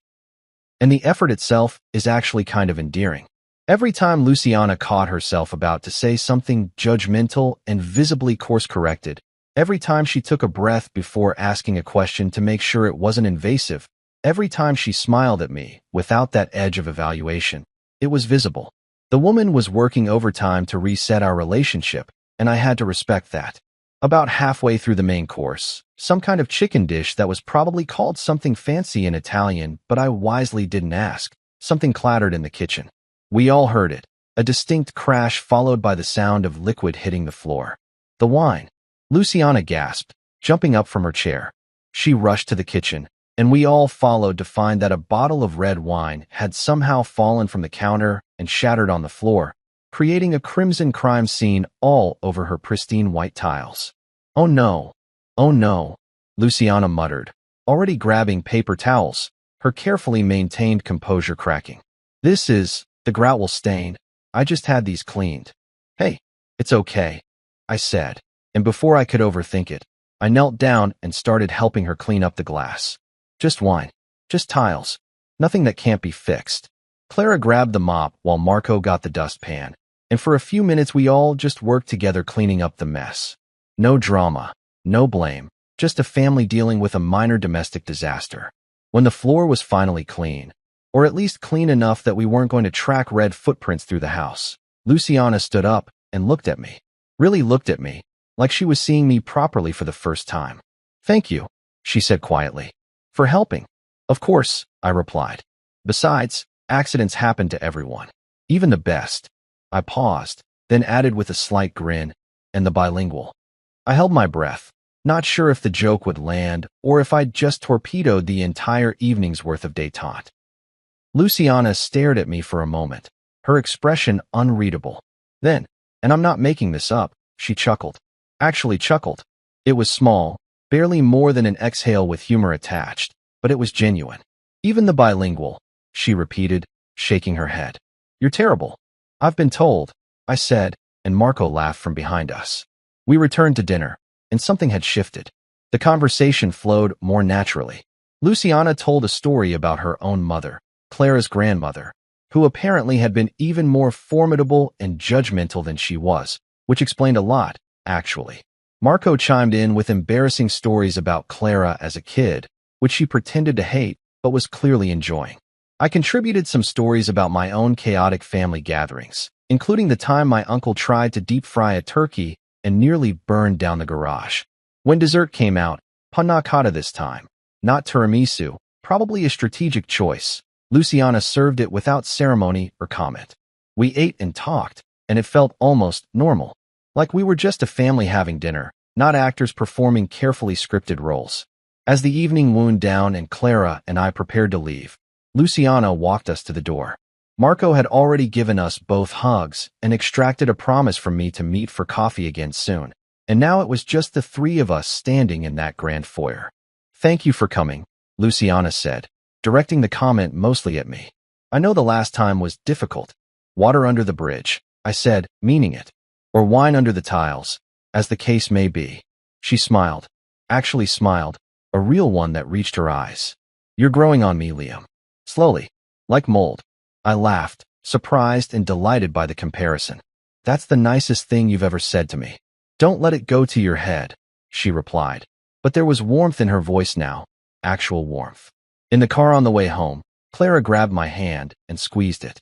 And the effort itself is actually kind of endearing. Every time Luciana caught herself about to say something judgmental and visibly course-corrected, every time she took a breath before asking a question to make sure it wasn't invasive, every time she smiled at me without that edge of evaluation, it was visible. The woman was working overtime to reset our relationship, and I had to respect that. About halfway through the main course, some kind of chicken dish that was probably called something fancy in Italian, but I wisely didn't ask, something clattered in the kitchen. We all heard it, a distinct crash followed by the sound of liquid hitting the floor. The wine. Luciana gasped, jumping up from her chair. She rushed to the kitchen, and we all followed to find that a bottle of red wine had somehow fallen from the counter and shattered on the floor, creating a crimson crime scene all over her pristine white tiles. Oh no, Luciana muttered, already grabbing paper towels, her carefully maintained composure cracking. The grout will stain. I just had these cleaned. Hey, it's okay, I said, and before I could overthink it, I knelt down and started helping her clean up the glass. Just wine. Just tiles. Nothing that can't be fixed. Clara grabbed the mop while Marco got the dustpan, and for a few minutes we all just worked together cleaning up the mess. No drama, no blame, just a family dealing with a minor domestic disaster. When the floor was finally clean, or at least clean enough that we weren't going to track red footprints through the house, Luciana stood up and looked at me. Really looked at me, like she was seeing me properly for the first time. Thank you, she said quietly. For helping. Of course, I replied. Besides, accidents happen to everyone. Even the best. I paused, then added with a slight grin, and the bilingual. I held my breath. not sure if the joke would land or if I'd just torpedoed the entire evening's worth of détente. Luciana stared at me for a moment, her expression unreadable. Then, and I'm not making this up, she chuckled. Actually chuckled. It was small, barely more than an exhale with humor attached, but it was genuine. Even the bilingual, she repeated, shaking her head. You're terrible. I've been told, I said, and Marco laughed from behind us. We returned to dinner, and something had shifted. The conversation flowed more naturally. Luciana told a story about her own mother, Clara's grandmother, who apparently had been even more formidable and judgmental than she was, which explained a lot, actually. Marco chimed in with embarrassing stories about Clara as a kid, which she pretended to hate, but was clearly enjoying. I contributed some stories about my own chaotic family gatherings, including the time my uncle tried to deep fry a turkey and nearly burned down the garage. When dessert came out, panna cotta this time, not tiramisu, probably a strategic choice. Luciana served it without ceremony or comment. We ate and talked, and it felt almost normal, like we were just a family having dinner, not actors performing carefully scripted roles. As the evening wound down and Clara and I prepared to leave, Luciana walked us to the door. Marco had already given us both hugs and extracted a promise from me to meet for coffee again soon, and now it was just the three of us standing in that grand foyer. Thank you for coming, Luciana said, directing the comment mostly at me. I know the last time was difficult. Water under the bridge, I said, meaning it. Or wine under the tiles, as the case may be. She smiled. Actually smiled, a real one that reached her eyes. You're growing on me, Liam. Slowly, like mold. I laughed, surprised and delighted by the comparison. That's the nicest thing you've ever said to me. Don't let it go to your head, she replied. But there was warmth in her voice now, actual warmth. In the car on the way home, Clara grabbed my hand and squeezed it.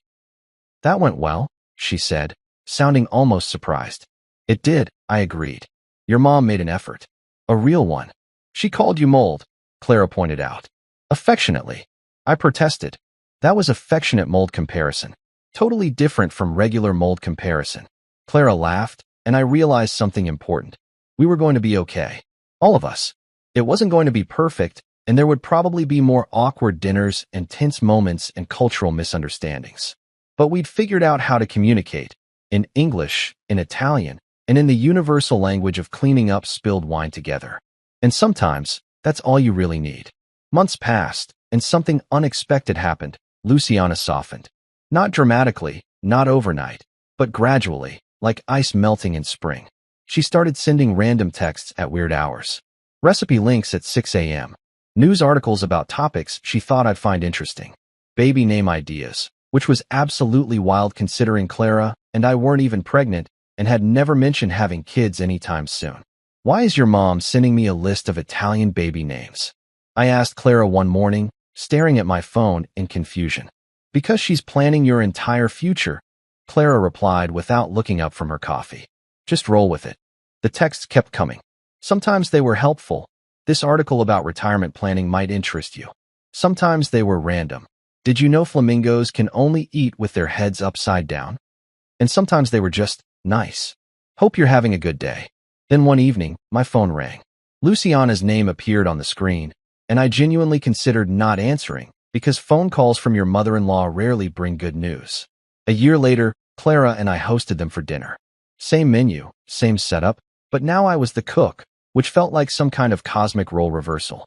That went well, she said, sounding almost surprised. It did, I agreed. Your mom made an effort. A real one. She called you mold, Clara pointed out. Affectionately. I protested. That was affectionate mold comparison. Totally different from regular mold comparison. Clara laughed, and I realized something important. We were going to be okay. All of us. It wasn't going to be perfect, and there would probably be more awkward dinners and tense moments and cultural misunderstandings. But we'd figured out how to communicate. In English, in Italian, and in the universal language of cleaning up spilled wine together. And sometimes, that's all you really need. Months passed, and something unexpected happened. Luciana softened. Not dramatically, not overnight, but gradually, like ice melting in spring. She started sending random texts at weird hours. Recipe links at 6 a.m. News articles about topics she thought I'd find interesting. Baby name ideas, which was absolutely wild considering Clara and I weren't even pregnant and had never mentioned having kids anytime soon. Why is your mom sending me a list of Italian baby names? I asked Clara one morning, staring at my phone in confusion. Because she's planning your entire future, Clara replied without looking up from her coffee. Just roll with it. The texts kept coming. Sometimes they were helpful. This article about retirement planning might interest you. Sometimes they were random. Did you know flamingos can only eat with their heads upside down? And sometimes they were just nice. Hope you're having a good day. Then one evening, my phone rang. Luciana's name appeared on the screen, and I genuinely considered not answering because phone calls from your mother-in-law rarely bring good news. A year later, Clara and I hosted them for dinner. Same menu, same setup, but now I was the cook, which felt like some kind of cosmic role reversal.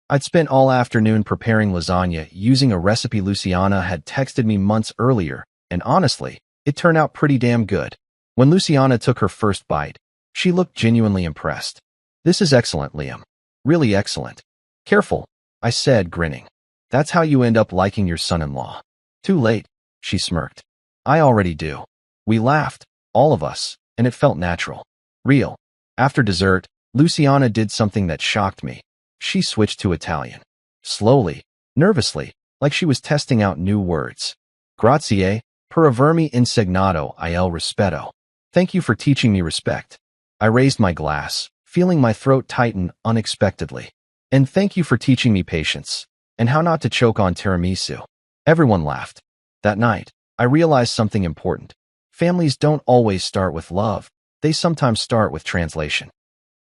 I'd spent all afternoon preparing lasagna using a recipe Luciana had texted me months earlier, and honestly, it turned out pretty damn good. When Luciana took her first bite, she looked genuinely impressed. This is excellent, Liam. Really excellent. Careful, I said, grinning. That's how you end up liking your son-in-law. Too late, she smirked. I already do. We laughed, all of us, and it felt natural. Real. After dessert, Luciana did something that shocked me. She switched to Italian. Slowly, nervously, like she was testing out new words. Grazie, per avermi insegnato il rispetto. Thank you for teaching me respect. I raised my glass, feeling my throat tighten unexpectedly. And thank you for teaching me patience, and how not to choke on tiramisu. Everyone laughed. That night, I realized something important. Families don't always start with love. They sometimes start with translation.